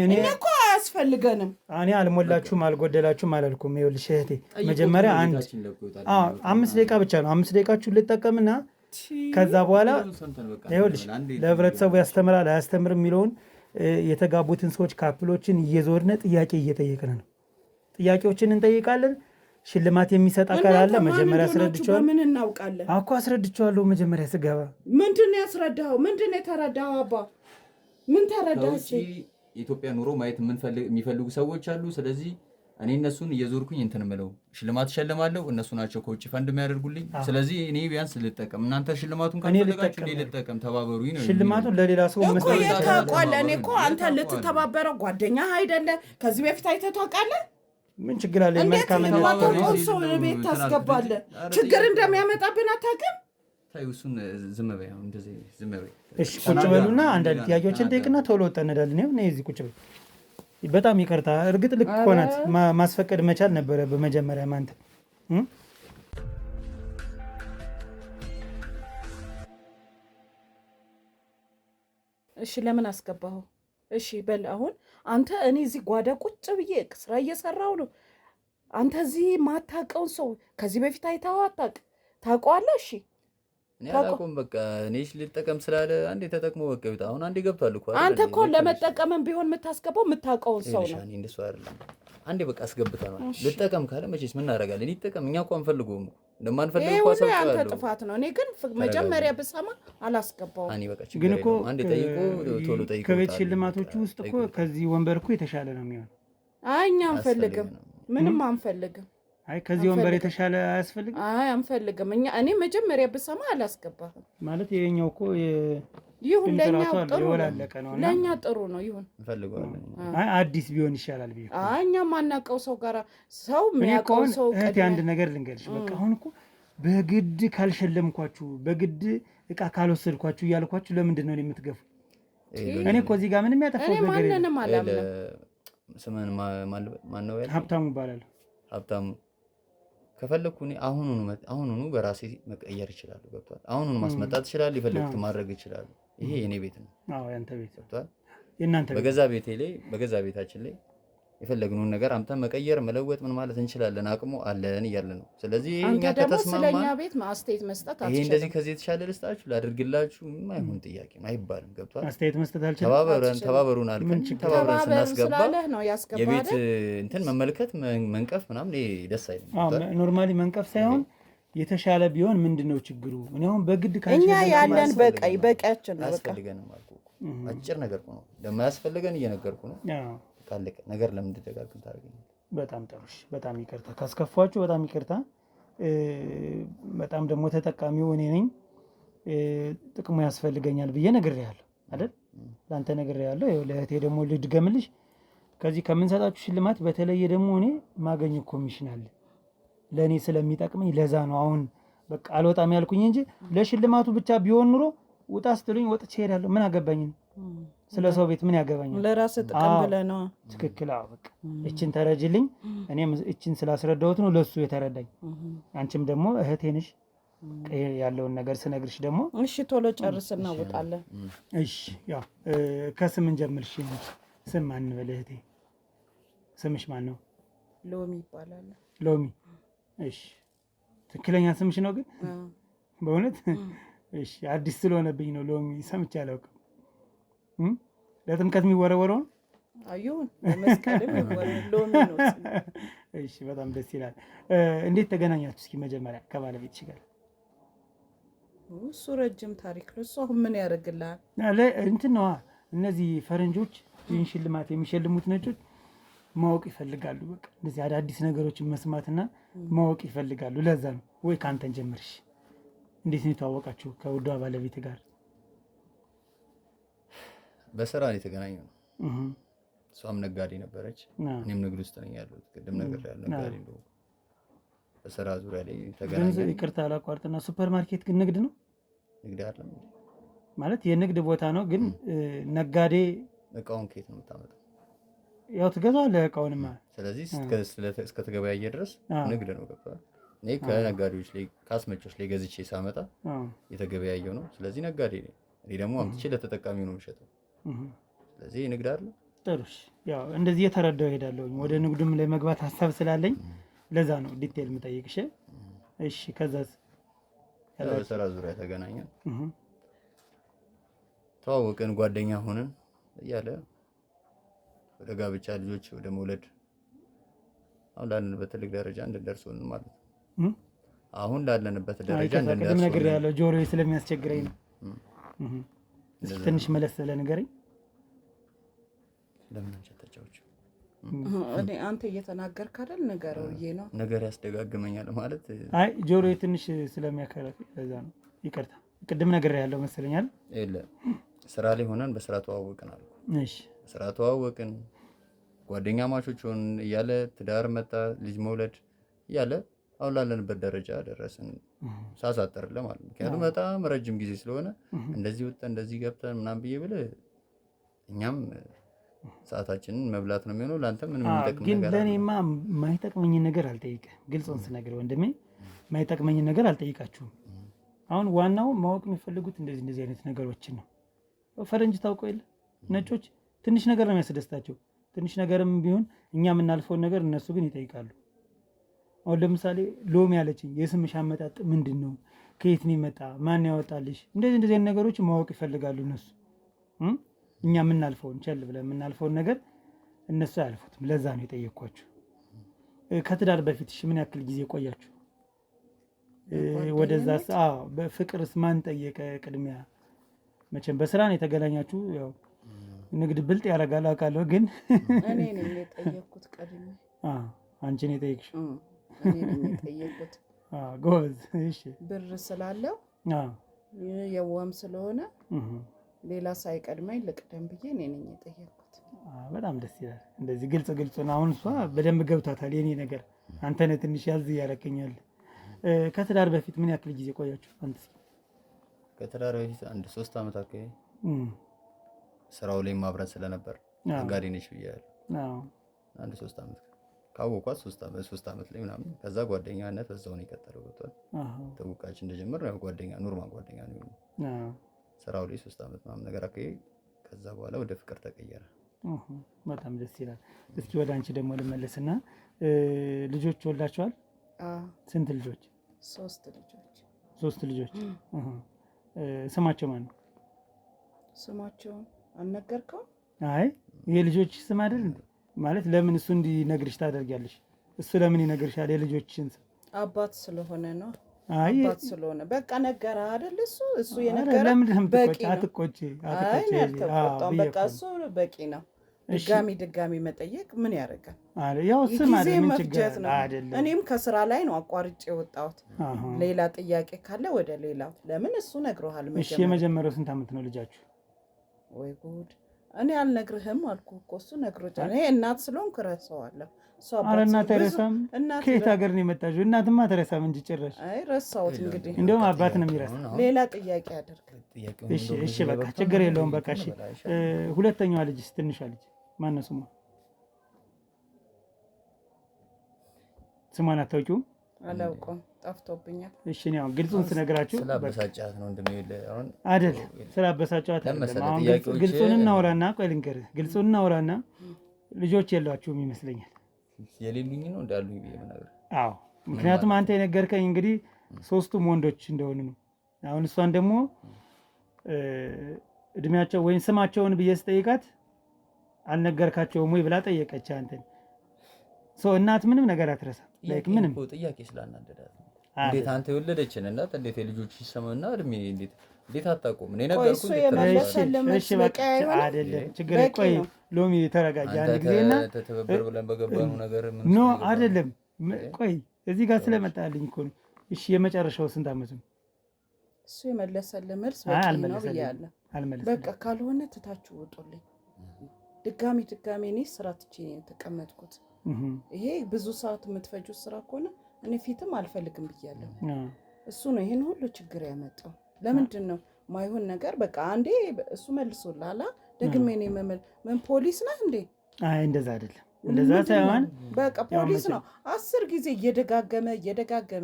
እኔ እኮ አያስፈልገንም። እኔ አልሞላችሁም አልጎደላችሁም አላልኩም። ይኸውልሽ እህቴ፣ መጀመሪያ 5 ደቂቃ ብቻ ነው። 5 ደቂቃችሁን ልጠቀምና ከዛ በኋላ ይኸውልሽ ለህብረተሰቡ ያስተምራል አያስተምርም የሚለውን የተጋቡትን ሰዎች ካፕሎችን እየዞርነ ጥያቄ እየጠየቅን ነው። ጥያቄዎችን እንጠይቃለን። ሽልማት የሚሰጥ አካል አለ። መጀመሪያ አስረድቼዋለሁ። ምን እናውቃለን እኮ አስረድቼዋለሁ። መጀመሪያ ስገባ ምንድን ነው ያስረዳኸው? ምንድን ነው የተረዳኸው? አባ ምን ተረዳች? የኢትዮጵያ ኑሮ ማየት የሚፈልጉ ሰዎች አሉ። ስለዚህ እኔ እነሱን እየዞርኩኝ እንትን ምለው ሽልማት እሸልማለሁ። እነሱ ናቸው ከውጭ ፈንድ የሚያደርጉልኝ። ስለዚህ እኔ ቢያንስ ልጠቀም፣ እናንተ ሽልማቱን ካልፈለጋችሁ እኔ ልጠቀም፣ ተባበሩኝ ነው። ሽልማቱን ለሌላ ሰው እኮ የታውቃለህ። እኔ እኮ አንተ ልትተባበረው ጓደኛህ አይደለ? ከዚህ በፊት አይተህ ታውቃለህ? ምን ችግር አለ? መልካም ነው። ሰው ቤት ታስገባለህ። ችግር እንደሚያመጣብን አታውቅም? ታዩ። እሱን ዝም በይ፣ እንደዚህ ዝም በይ። እሺ ቁጭ በሉና አንዳንድ ጥያቄዎችን ጠይቅና ቶሎ ወጣ እንሄዳለን። ይኸው ነይ እዚህ ቁጭ በይ። በጣም ይቅርታ። እርግጥ ልክ እኮ ናት። ማስፈቀድ መቻል ነበረ በመጀመሪያ ማንተ። እሺ ለምን አስገባኸው? እሺ በል አሁን አንተ እኔ እዚህ ጓዳ ቁጭ ብዬ ስራ እየሰራው ነው። አንተ እዚህ ማታውቀውን ሰው ከዚህ በፊት አይተኸው አታውቅም? ታውቀዋለህ? እሺ እኔ አላውቀውም። በቃ እኔሽ ልጠቀም ስላለ አንዴ ተጠቅሞ በቃ ይወጣ። አሁን አንዴ ገብቷል እኮ። አንተ እኮ ለመጠቀምም ቢሆን የምታስገባው የምታውቀውን ሰው ነው። እኔ እንደሱ አይደለም። አንዴ በቃ አስገብተናል። ልጠቀም ካለ መቼስ ምን እናደርጋለን? ይጠቀም። እኛ እኮ አንፈልገውም። እንደማንፈልግ እኮ ሰው አንተ ጥፋት ነው። እኔ ግን መጀመሪያ ብሰማ አላስገባውም። እኔ በቃ ግን እኮ አንዴ ጠይቆ ቶሎ ጠይቆ ከቤት ሽልማቶቹ ውስጥ እኮ ከዚህ ወንበር እኮ የተሻለ ነው የሚሆነው። አይ እኛ አንፈልግም፣ ምንም አንፈልግም። አይ ከዚህ ወንበር የተሻለ አያስፈልግም። አይ አንፈልግም። እኔ መጀመሪያ ብሰማ አላስገባህም ማለት የኛው እኮ ይሁን ለኛ ጥሩ ነው። ለኛ ጥሩ ነው ይሁን እንፈልገዋለን። አይ አዲስ ቢሆን ይሻላል ብዬ አይ እኛ ማናውቀው ሰው ጋር ሰው የሚያውቀው ሰው እህቴ አንድ ነገር ልንገርሽ። በቃ አሁን እኮ በግድ ካልሸለምኳችሁ በግድ እቃ ካልወሰድኳችሁ እያልኳችሁ ለምንድን ነው የምትገፉ? እኔ እኮ እዚህ ጋር ምንም ያጠፋው ነገር የለም። ማንንም አላምንም። ስምን ማን ነው? ሀብታሙ ይባላል። ሀብታሙ ከፈለኩ እኔ አሁኑኑ በራሴ መቀየር ይችላል። ገብቷል? አሁኑኑ ማስመጣት ይችላል። የፈለኩት ማድረግ ይችላል። ይሄ የኔ ቤት ነው። አዎ ያንተ ቤት ገብቷል? የእናንተ ቤት። በገዛ ቤቴ ላይ በገዛ ቤታችን ላይ የፈለግነውን ነገር አምተን መቀየር መለወጥ ምን ማለት እንችላለን። አቅሙ አለን እያለ ነው። ስለዚህ እኛ ከተስማማን ስለኛ ቤት አስተያየት መስጠት አትችልም። ይሄ እንደዚህ ከዚህ የተሻለ ልስጣችሁ ላድርግላችሁ የማይሆን ጥያቄ አይባልም። ገብቷል? አስተያየት መስጠት አልችልም። ተባበሩን አልከን ተባብረን ስናስገባ የቤት አይደል? እንትን መመልከት መንቀፍ ምናምን ደስ አይልም። ኖርማሊ መንቀፍ ሳይሆን የተሻለ ቢሆን ምንድነው ችግሩ? እኔ አሁን በግድ እኛ ያለን በቂያችን ነው። አያስፈልገንም አልኩህ እኮ። አጭር ነገር ነው እንደማያስፈልገን እየነገርኩ ነው። ካለቀ ነገር ለምን እንድደጋግም ታደርገኛለህ? በጣም ጥሩ። በጣም ይቅርታ ካስከፋችሁ፣ በጣም ይቅርታ። በጣም ደግሞ ተጠቃሚው እኔ ነኝ። ጥቅሙ ያስፈልገኛል ብዬ ነግሬሃለሁ አይደል? ለአንተ ነግሬሃለሁ። ይኸው ለእህቴ ደግሞ ልድገምልሽ። ከዚህ ከምንሰጣችሁ ሽልማት በተለየ ደግሞ እኔ ማገኘው ኮሚሽን አለ ለእኔ ስለሚጠቅመኝ። ለዛ ነው አሁን በቃ አልወጣም ያልኩኝ እንጂ ለሽልማቱ ብቻ ቢሆን ኑሮ ውጣ ስትሉኝ ወጥቼ እሄዳለሁ። ምን አገባኝ? ስለ ሰው ቤት ምን ያገባኛል? ለራስ ጥቅም ብለህ ነው። ትክክል። አዎ በቃ እችን ተረጅልኝ። እኔም እችን ስላስረዳሁት ነው ለሱ የተረዳኝ። አንቺም ደግሞ እህቴ ነሽ። ያለውን ነገር ስነግርሽ ደግሞ እሺ ቶሎ ጨርስ እናውጣለን። እሺ ያው ከስም እንጀምር። እሺ ስም ማን በል እህቴ? ስምሽ ማን ነው? ሎሚ ይባላል። ሎሚ። እሺ ትክክለኛ ስምሽ ነው ግን? በእውነት? እሺ አዲስ ስለሆነብኝ ነው ሎሚ ሰምቼ አላውቅም። ለጥምቀት የሚወረወረውን አዩን መስቀልም ሎሚ ነው። እሺ በጣም ደስ ይላል። እንዴት ተገናኛችሁ? እስኪ መጀመሪያ ከባለቤትሽ ጋር። እሱ ረጅም ታሪክ ነው። እሱ አሁን ምን ያደርግልሃል? እንትን ነዋ እነዚህ ፈረንጆች ይህን ሽልማት የሚሸልሙት ነጮች ማወቅ ይፈልጋሉ። በቃ እንደዚህ አዳዲስ ነገሮችን መስማትና ማወቅ ይፈልጋሉ። ለዛ ነው። ወይ ከአንተን ጀምርሽ። እንዴት ነው የተዋወቃችሁ ከውዷ ባለቤት ጋር? በስራ ነው የተገናኘው። እሷም ነጋዴ ነበረች፣ እኔም ንግድ ውስጥ ነኝ ያለሁት። ቅድም ነገር ያለ ነጋዴ ነው። በስራ ዙሪያ ላይ ተገናኘን። ይቅርታ አላቋርጥና ሱፐር ማርኬት ግን ንግድ ነው? ንግድ አይደለም ማለት የንግድ ቦታ ነው፣ ግን ነጋዴ። እቃውን ከየት ነው የምታመጣው? ያው ትገዛዋለህ እቃውንማ። ስለዚህ እስከተገበያየ ድረስ ንግድ ነው። ገብቶሃል? እኔ ከነጋዴዎች ላይ ከአስመጮች ላይ ገዝቼ ሳመጣ የተገበያየው ነው። ስለዚህ ነጋዴ ነኝ። እኔ ደግሞ አምጥቼ ለተጠቃሚው ነው የምሸጠው። ስለዚህ ንግድ አይደለም። ጥሩ። ያው እንደዚህ የተረዳው እሄዳለሁ። ወደ ንግዱም ላይ መግባት ሀሳብ ስላለኝ ለዛ ነው ዲቴል የምጠይቅሽ። እሺ ከዛስ? በስራ ዙሪያ ተገናኘን፣ ተዋወቅን፣ ጓደኛ ሆነን እያለ ወደ ጋብቻ ልጆች ወደ መውለድ አሁን ላለንበት ትልቅ ደረጃ እንድንደርስ ሆንን ማለት ነው። አሁን ላለንበት ደረጃ እንድንደርስ ሆንን። ነገር ያለው ጆሮዬ ስለሚያስቸግረኝ ነው። ትንሽ መለስ ብለህ ንገረኝ። ለምን አንጨታጫዎች? እኔ አንተ እየተናገርክ አይደል? ንገረው ብዬ ነው። ነገር ያስደጋግመኛል ማለት። አይ ጆሮዬ ትንሽ ስለሚያከረፍ ለዛ ነው። ይቅርታ። ቅድም ነገር ያለው መሰለኛል። ስራ ላይ ሆነን በስራ ተዋወቅን አልኩ። እሺ ስራ ተዋወቅን፣ ጓደኛ ማቾች ሆንን እያለ ትዳር መጣ፣ ልጅ መውለድ እያለ አሁን ላለንበት ደረጃ ደረስን። ሳሳጠርልህ ማለት ነው። ምክንያቱም በጣም ረጅም ጊዜ ስለሆነ እንደዚህ ወጥተን እንደዚህ ገብተን ምናምን ብዬ ብለህ እኛም ሰዓታችንን መብላት ነው የሚሆነው። ለአንተ ምንም የሚጠቅም ግን ነገር ለእኔማ የማይጠቅመኝን ነገር አልጠይቅም። ግልጽን ስነግር ወንድሜ የማይጠቅመኝን ነገር አልጠይቃችሁም። አሁን ዋናው ማወቅ የሚፈልጉት እንደዚህ አይነት ነገሮችን ነው። ፈረንጅ ታውቀው የለ ነጮች ትንሽ ነገር ነው የሚያስደስታቸው። ትንሽ ነገርም ቢሆን እኛ የምናልፈውን ነገር እነሱ ግን ይጠይቃሉ። አሁን ለምሳሌ ሎሚ ያለችኝ የስምሽ አመጣጥ ምንድን ነው? ከየት ነው የመጣ? ማን ያወጣልሽ? እንደዚህ አይነት ነገሮች ማወቅ ይፈልጋሉ እነሱ። እኛ የምናልፈውን ቸል ብለን የምናልፈውን ነገር እነሱ አያልፉትም። ለዛ ነው የጠየኳችሁ። ከትዳር በፊትሽ ምን ያክል ጊዜ ቆያችሁ? ወደዛ በፍቅርስ ማን ጠየቀ ቅድሚያ? መቼም በስራ ነው የተገናኛችሁ። ያው ንግድ ብልጥ ያደርጋል አውቃለሁ፣ ግን እኔ ነኝ የጠየኩት ቀድሜ። አንቺ ነው የጠየቅሽው? እኔ ነኝ የጠየኩት። ጎበዝ። እሺ ብር ስላለው የዋም ስለሆነ ሌላ ሳይቀድመኝ ልቅደም ብዬ እኔ ነኝ የጠየኩት። በጣም ደስ ይላል። እንደዚህ ግልጽ ነው። አሁን እሷ በደንብ ገብቷታል የኔ ነገር። አንተ ነህ ትንሽ ያዝ እያደረከኛል። ከትዳር በፊት ምን ያክል ጊዜ ቆያችሁ? አንተ ከትዳር በፊት 3 ዓመት አካባቢ ስራው ላይ ማብረን ስለነበር ነጋዴ ነች ብያለሁ። 3 ዓመት ካወኳት 3 ዓመት ላይ ምናምን። ከዛ ጓደኛነት በዛው ነው የቀጠለው። ገብቷል? ተውቃችን እንደጀመረ ያው ጓደኛ ኖርማል ጓደኛ ነው። ስራው ላይ 3 ዓመት ምናምን ነገር አካባቢ። ከዛ በኋላ ወደ ፍቅር ተቀየረ። በጣም ደስ ይላል። እስኪ ወደ አንቺ ደግሞ ልመለስና ልጆች ወልዳችኋል? ስንት ልጆች? 3 ልጆች። 3 ልጆች። ስማቸው ማን ነው? ስማቸውን አልነገርከውም? አይ የልጆች ስም አይደል ማለት ለምን እሱ እንዲነግርሽ ታደርጊያለሽ? እሱ ለምን ይነግርሻል የልጆችሽን ስም? አባት ስለሆነ ነው። አይ አባት ስለሆነ በቃ ነገረ አይደል? እሱ የነገረ በቂ ነው። አትቆጪ። በቃ እሱ በቂ ነው። ድጋሚ መጠየቅ ምን ያደርጋል? ያው ስም ጊዜ አይደለም መፍጀት ነው። አይደለም። እኔም ከስራ ላይ ነው አቋርጬ የወጣሁት። ሌላ ጥያቄ ካለ ወደ ሌላ። ለምን እሱ ነግሮሃል። እሺ የመጀመሪያው ስንት ዓመት ነው ልጃችሁ? ወይ ጉድ! እኔ አልነግርህም አልኩህ እኮ እሱ ነግሮኛል። እኔ እናት ስለሆንኩ እረሳዋለሁ። ኧረ እናት አይረሳም። ከየት ሀገር ነው የመጣችው? እናትማ አትረሳም እንጂ ጭራሽ። አይ ረሳሁት። እንግዲህ እንደውም አባት ነው የሚረሳ። ሌላ ጥያቄ አድርግ። እሺ በቃ ችግር የለውም። በቃ እሺ። ሁለተኛዋ ልጅስ ትንሿ ልጅ ማነው ስሟ? ስሟን አታውቂውም? አላውቀውም፣ ጠፍቶብኛል። እሺ እኔ አሁን ግልጹን ስነግራችሁ ስላበሳጫት ነው እንደሚል አሁን አይደል? ስላበሳጫት አይደለም። አሁን ግልጹን እናውራና፣ ቆይ ልንገርህ፣ ግልጹን እናውራና ልጆች የሏችሁም ይመስለኛል። የሌሉኝ ነው እንዳሉ ይሄ ነገር። አዎ ምክንያቱም አንተ የነገርከኝ እንግዲህ ሶስቱም ወንዶች እንደሆኑ ነው። አሁን እሷን ደግሞ እድሜያቸው ወይም ስማቸውን ብዬ ስጠይቃት አልነገርካቸውም ወይ ብላ ጠየቀች አንተን። እናት ምንም ነገር አትረሳም። ላይክ ምንም ጥያቄ ስላናደዳት ነው። እንዴት አንተ የወለደችን እናት እንዴት የልጆች ይሰማና እድሜ እንዴት አታውቁም? እኔ ነገርኩ አይደለም ችግር። ቆይ ሎሚ ተረጋጊ አንድ ጊዜና ተተበበር ብለን በገባነው ነገር ኖ አይደለም። ቆይ እዚህ ጋር ስለመጣልኝ እኮ ነው። እሺ የመጨረሻው ስንት ዓመቱ ነው? እሱ የመለሰልህ መልስ በቂ ነው ብያለሁ። በቃ ካልሆነ ትታችሁ ውጡልኝ። ድጋሚ እኔ ስራ ትቼ ነው የተቀመጥኩት። ይሄ ብዙ ሰዓት የምትፈጁት ስራ ከሆነ እኔ ፊትም አልፈልግም ብያለሁ። እሱ ነው ይሄን ሁሉ ችግር ያመጣው። ለምንድን ነው ማይሆን ነገር? በቃ አንዴ እሱ መልሶልሃል፣ ደግሜ እኔ ምን ፖሊስ ነህ እንዴ? አይ እንደዛ አይደለም፣ እንደዛ ሳይሆን በቃ ፖሊስ ነው 10 ጊዜ እየደጋገመ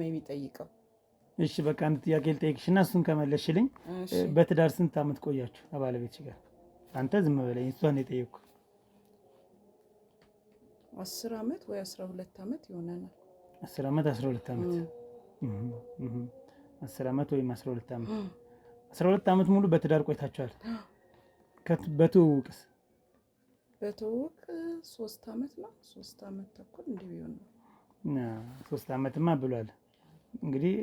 የሚጠይቀው። እሺ በቃ አንድ ጥያቄ ልጠይቅሽና እሱን ከመለስሽልኝ፣ በትዳር ስንት ዓመት ቆያችሁ ከባለቤትሽ ጋር? አንተ ዝም በለኝ፣ እሷን ነው የጠየቅኩት። 10 ዓመት ወይ 12 ዓመት ይሆናል። 10 ዓመት 12 ዓመት 10 ዓመት ወይም 12 ዓመት 12 ዓመት ሙሉ በትዳር ቆይታችኋል። በትውውቅስ? በትውውቅ 3 ዓመት ነው። 3 ዓመት ተኩል እንዲህ ቢሆን ነው። 3 ዓመትማ ብሏል። እንግዲህ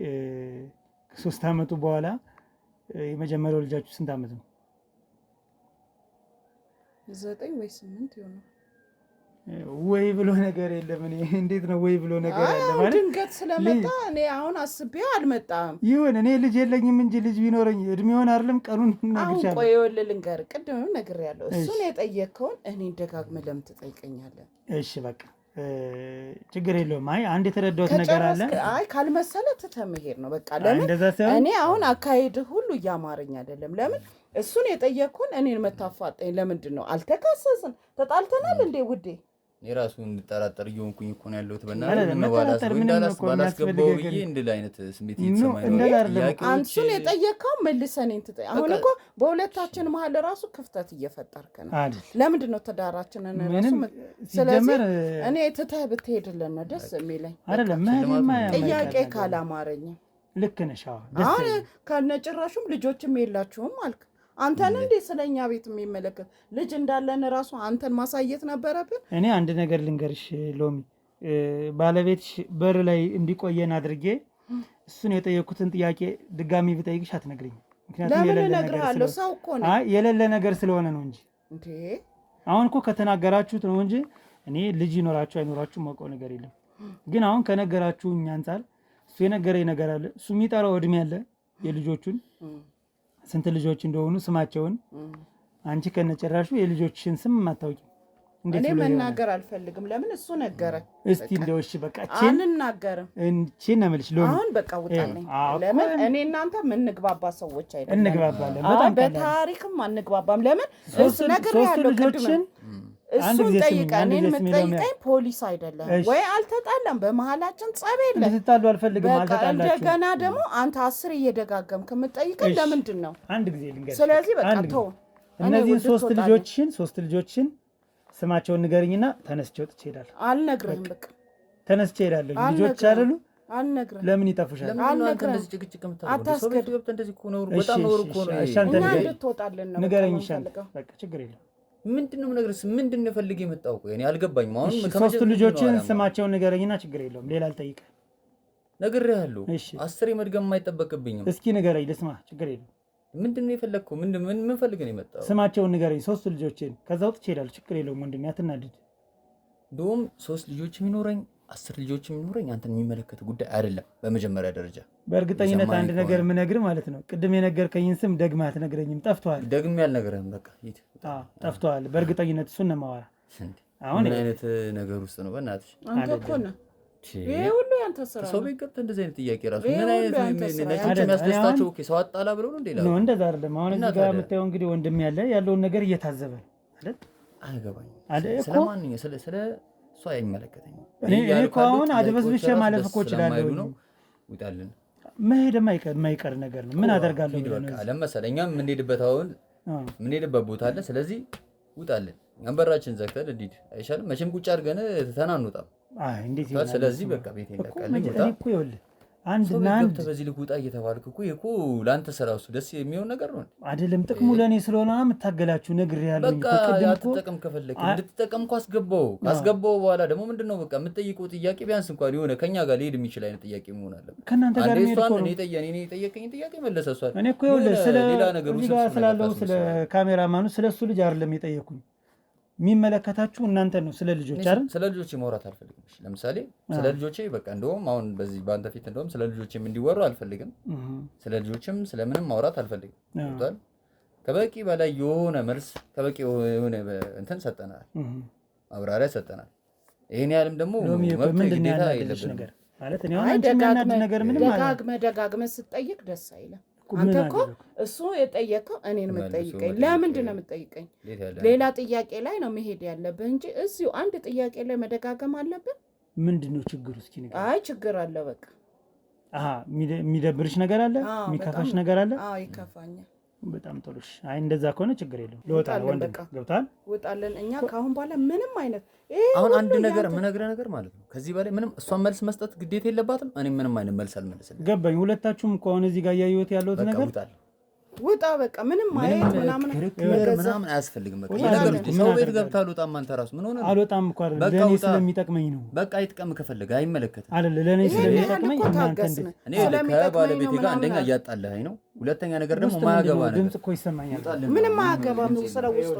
ከ3 ዓመቱ በኋላ የመጀመሪያው ልጃችሁ ስንት ዓመት ነው? 9 ወይ 8 ይሆናል። ወይ ብሎ ነገር የለም። እኔ እንዴት ነው ወይ ብሎ ነገር ያለ ማለት? ድንገት ስለመጣ እኔ አሁን አስቤው አልመጣም። ይሁን እኔ ልጅ የለኝም እንጂ ልጅ ቢኖረኝ እድሜውን አይደለም ቀኑን ነግርሻለሁ። አሁን ቆይ ይኸውልህ ልንገርህ፣ ቅድምም ነግሬያለሁ። እሱን የጠየቅከውን እኔን ደጋግመህ ለምን ትጠይቀኛለህ? እሺ በቃ ችግር የለውም። አይ አንድ የተረዳሁት ነገር አለ። አይ ካልመሰለ ትተህ መሄድ ነው በቃ። ለምን እኔ አሁን አካሄድ ሁሉ እያማረኝ አይደለም። ለምን እሱን የጠየቅኩን እኔን መታፋጠኝ ለምንድን ነው? አልተካሰስን፣ ተጣልተናል እንዴ ውዴ? የራሱ እንድጠራጠር እየሆንኩኝ እኮ ነው ያለሁት። ባላስገባው ብዬ እንድል አይነት ስሜት እየተሰማኝ ነው። አንሱን የጠየቅከውን መልሰህ እኔን ትጠይቅ። አሁን እኮ በሁለታችን መሀል ራሱ ክፍተት እየፈጠርክ ነው። ለምንድን ነው ትዳራችንን ራሱ? ስለዚህ እኔ ትተህ ብትሄድልን ነው ደስ የሚለኝ። ጥያቄ ካላማረኝ ልክ ነሽ። አሁን ከነጭራሹም ልጆችም የላችሁም አልክ። አንተን እንዴ ስለኛ ቤት የሚመለከት ልጅ እንዳለን ራሱ አንተን ማሳየት ነበረብን። እኔ አንድ ነገር ልንገርሽ ሎሚ፣ ባለቤትሽ በር ላይ እንዲቆየን አድርጌ እሱን የጠየኩትን ጥያቄ ድጋሚ ብጠይቅሽ አትነግሪኝም። ምክንያቱም የሌለ ነገር ስለሆነ ነው እንጂ አሁን እኮ ከተናገራችሁት ነው እንጂ እኔ ልጅ ይኖራችሁ አይኖራችሁ ማውቀው ነገር የለም። ግን አሁን ከነገራችሁ እኛ አንጻር እሱ የነገረኝ ነገር አለ። እሱ የሚጠራው እድሜ አለ የልጆቹን ስንት ልጆች እንደሆኑ ስማቸውን፣ አንቺ ከነጨራሹ የልጆችሽን ስም አታውቂም። እኔ መናገር አልፈልግም። ለምን እሱ ነገረ። እስቲ እንደው እሺ በቃ አንናገርም። እንቺ ነምልሽ ሎሚ አሁን በቃ ውጣልኝ። ለምን እኔ እናንተ የምንግባባ ሰዎች አይደለም። እንግባባለን። በጣም በታሪክም አንግባባም። ለምን እሱ ነገር ያለው ልጆችን እሱን ጠይቀ እኔን የምትጠይቀኝ ፖሊስ አይደለም ወይ? አልተጣላም፣ በመሀላችን ጸብ የለም። ልትጣሉ አልፈልግም። አልተጣላችሁ። እንደገና ደግሞ አንተ 10 እየደጋገምክ የምትጠይቀኝ ለምንድን ነው? አንድ ጊዜ ልንገርሽ። ስለዚህ በቃ ተው። እነዚህን 3 ልጆችን ስማቸውን ንገርኝና ተነስቼ ወጥቼ እሄዳለሁ። አልነግርህም። በቃ ተነስቼ እሄዳለሁ። ልጆች አይደሉ? አልነግርህም። ለምን ይጠፉሻል? አልነግርህም። አታስገድ። እንደዚህ እኮ ነው፣ በጣም ነው እኮ ነው። እኛ እንድትወጣልን ነው። ንገረኝ ይሻል። በቃ ችግር የለም። ምንድነው ነገርስ? ምንድነው ፈልጌ የመጣው? ቆይ እኔ አልገባኝም። አሁን 3 ልጆችን ስማቸውን ንገረኝና ችግር የለውም። ሌላ አልጠይቅህ። ነግሬሃለሁ። 10 መድገም የማይጠበቅብኝም። እስኪ ንገረኝ ልስማ። ችግር የለም። ምንድነው የፈለግከው? ምን ፈልገህ ነው የመጣው? ስማቸውን ንገረኝ 3 ልጆችን። ከዛ ወጥቼ እሄዳለሁ። ችግር የለውም ወንድሜ፣ አትናደድ። እንደውም 3 ልጆች የሚኖረኝ 10 ልጆች የሚኖረኝ አንተን የሚመለከት ጉዳይ አይደለም። በመጀመሪያ ደረጃ በእርግጠኝነት አንድ ነገር ምነግር ማለት ነው ቅድም የነገርከኝን ስም ደግመህ አትነግረኝም። ጠፍቷል። ደግሜ ያልነገረህም በቃ ጠፍቷል። በእርግጠኝነት እሱን ነው የማወራህ። አሁን ምን አይነት ነገር ውስጥ ነው በእናትሽ? አንተ እኮ ነህ ይሄ ሁሉ ያንተ ስራ ነው። ሰው ቤት ገብተህ እንደዚህ አይነት ጥያቄ ራሱ ምን አይነት ነጮች የሚያስደስታቸው ሰው አጣላ ብለው ነው እንዴ? ነው እንደዛ አይደለም። አሁን እዚህ ጋር የምታየው እንግዲህ ወንድም ያለውን ነገር እየታዘበ አይደል? አይገባኝም። ስለማንኛውም ስለ እሷ አይመለከተኝም። እኔ እኮ አሁን አድበስብሼ ማለፍ እኮ እችላለሁ ነው። ውጣልን መሄድ የማይቀር ነገር ነው። ምን አደርጋለሁ ብለህ ነው? በቃ ለምሳሌ እኛም የምንሄድበት ቦታ አለ። ስለዚህ ውጣልን። እኛም በራችን ዘግተን እንሂድ አይሻልም? መቼም ቁጭ አድርገን ትተን አንወጣም። አይ እንዴት ይሆናል? ስለዚህ በቃ ቤቴ እንደቃልኝ እኔ እኮ ይኸውልህ አንድ በዚህ ልክ ውጣ እየተባልክ እኮ ለአንተ ስራ እሱ ደስ የሚሆን ነገር ነው አይደለም። ጥቅሙ ለእኔ ስለሆነ የምታገላችሁ ነግሬሃለሁ። በቃ አትጠቀም። ከፈለክ እንድትጠቀም እኮ ካስገባው በኋላ ደግሞ ምንድነው በቃ የምትጠይቀው ጥያቄ ቢያንስ እንኳን የሆነ ከኛ ጋር ሊሄድ የሚችል አይነት ጥያቄ መሆን አለበት። ከእናንተ ጋር እኔ የጠየቀኝ ጥያቄ መለሰ እሷ። እኔ እኮ ይኸውልህ እዚህ ጋር ስላለው ስለ ካሜራማኑ ስለ እሱ ልጅ አይደለም የጠየኩኝ። የሚመለከታችሁ እናንተ ነው። ስለ ልጆች አይደል? ስለ ልጆቼ ማውራት አልፈልግም። ለምሳሌ ስለ ልጆቼ በቃ እንደውም አሁን በዚህ በአንተ ፊት እንደውም ስለ ልጆቼም እንዲወሩ አልፈልግም። ስለ ልጆችም ስለምንም ማውራት አልፈልግም። ታውቃለህ ከበቂ በላይ የሆነ መልስ ከበቂ የሆነ እንትን ሰጠናል፣ ማብራሪያ ሰጠናል። ይሄን ያህልም ደግሞ መብት ግዴታ የለብንም ማለት ነው። አንተ የሚያናድ ነገር ምንም ደጋግመህ ስትጠይቅ ደስ አይልም። አንተ እኮ እሱ የጠየቀው እኔን የምትጠይቀኝ ለምንድን ነው የምትጠይቀኝ? ሌላ ጥያቄ ላይ ነው መሄድ ያለብህ እንጂ እዚሁ አንድ ጥያቄ ላይ መደጋገም አለብን? ምንድን ነው ችግሩ? እስኪ ንገረኝ። አይ ችግር አለ በቃ። የሚደብርሽ ነገር አለ? የሚከፋሽ ነገር አለ? አዎ ይከፋኛል። በጣም ጥሩ። አይ እንደዛ ከሆነ ችግር የለውም። ልወጣ ነው ወንድም ገብቷል። ውጣለን። እኛ ከአሁን በኋላ ምንም አይነት አሁን አንድ ነገር የምነግርህ ነገር ማለት ነው ከዚህ በላይ ምንም እሷን መልስ መስጠት ግዴታ የለባትም። እኔ ምንም አይነት መልስ አልመልስልም። ገባኝ። ሁለታችሁም እኮ አሁን እዚህ ጋር እያየሁት ያለሁት ነገር ውጣ በቃ ምንም ማየት ምናምን አያስፈልግም። በቃ ሰው ቤት ገብተህ አልወጣም። አንተ ራሱ ምን ሆነህ ነው? አልወጣም እኮ አይደል ለእኔ ስለሚጠቅመኝ ነው። በቃ ይጥቀም ከፈለገ አይመለከትም አይደል ለእኔ ስለሚጠቅመኝ እናንተ እኔ ከባለቤቴ ጋር አንደኛ እያጣላኸኝ ነው። ሁለተኛ ነገር ደግሞ ማያገባ ነገር ድምጽ እኮ ይሰማኛል። ምንም ማያገባ ነው ስራ ውስጥ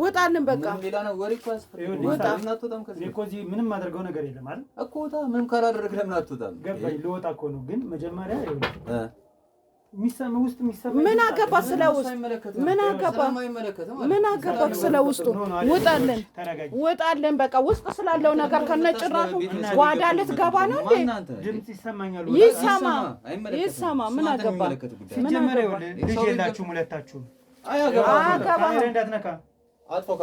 ውጣልን በቃ ሌላ ነው ወሬ እኮ እዚህ ምንም አድርገው ነገር የለም አይደል እኮ ውጣ። ምንም ካላደረግ ለምን አትወጣም? ገባኝ። ልወጣ እኮ ነው ግን መጀመሪያ ምን አገባ ስለ ውስጥ ምን አገባ ስለ ውስጡ ውጣልን በቃ። ውስጥ ስላለው ነገር ከነጭራሹ ጓዳ ልትገባ ነው እንዴ? ድምጽ ይሰማኛል። ይሰማ ምን አገባ? ሲጀመር ልጅ የላችሁም ሁለታችሁም። አገባ እንዳትነካ አጥፋው።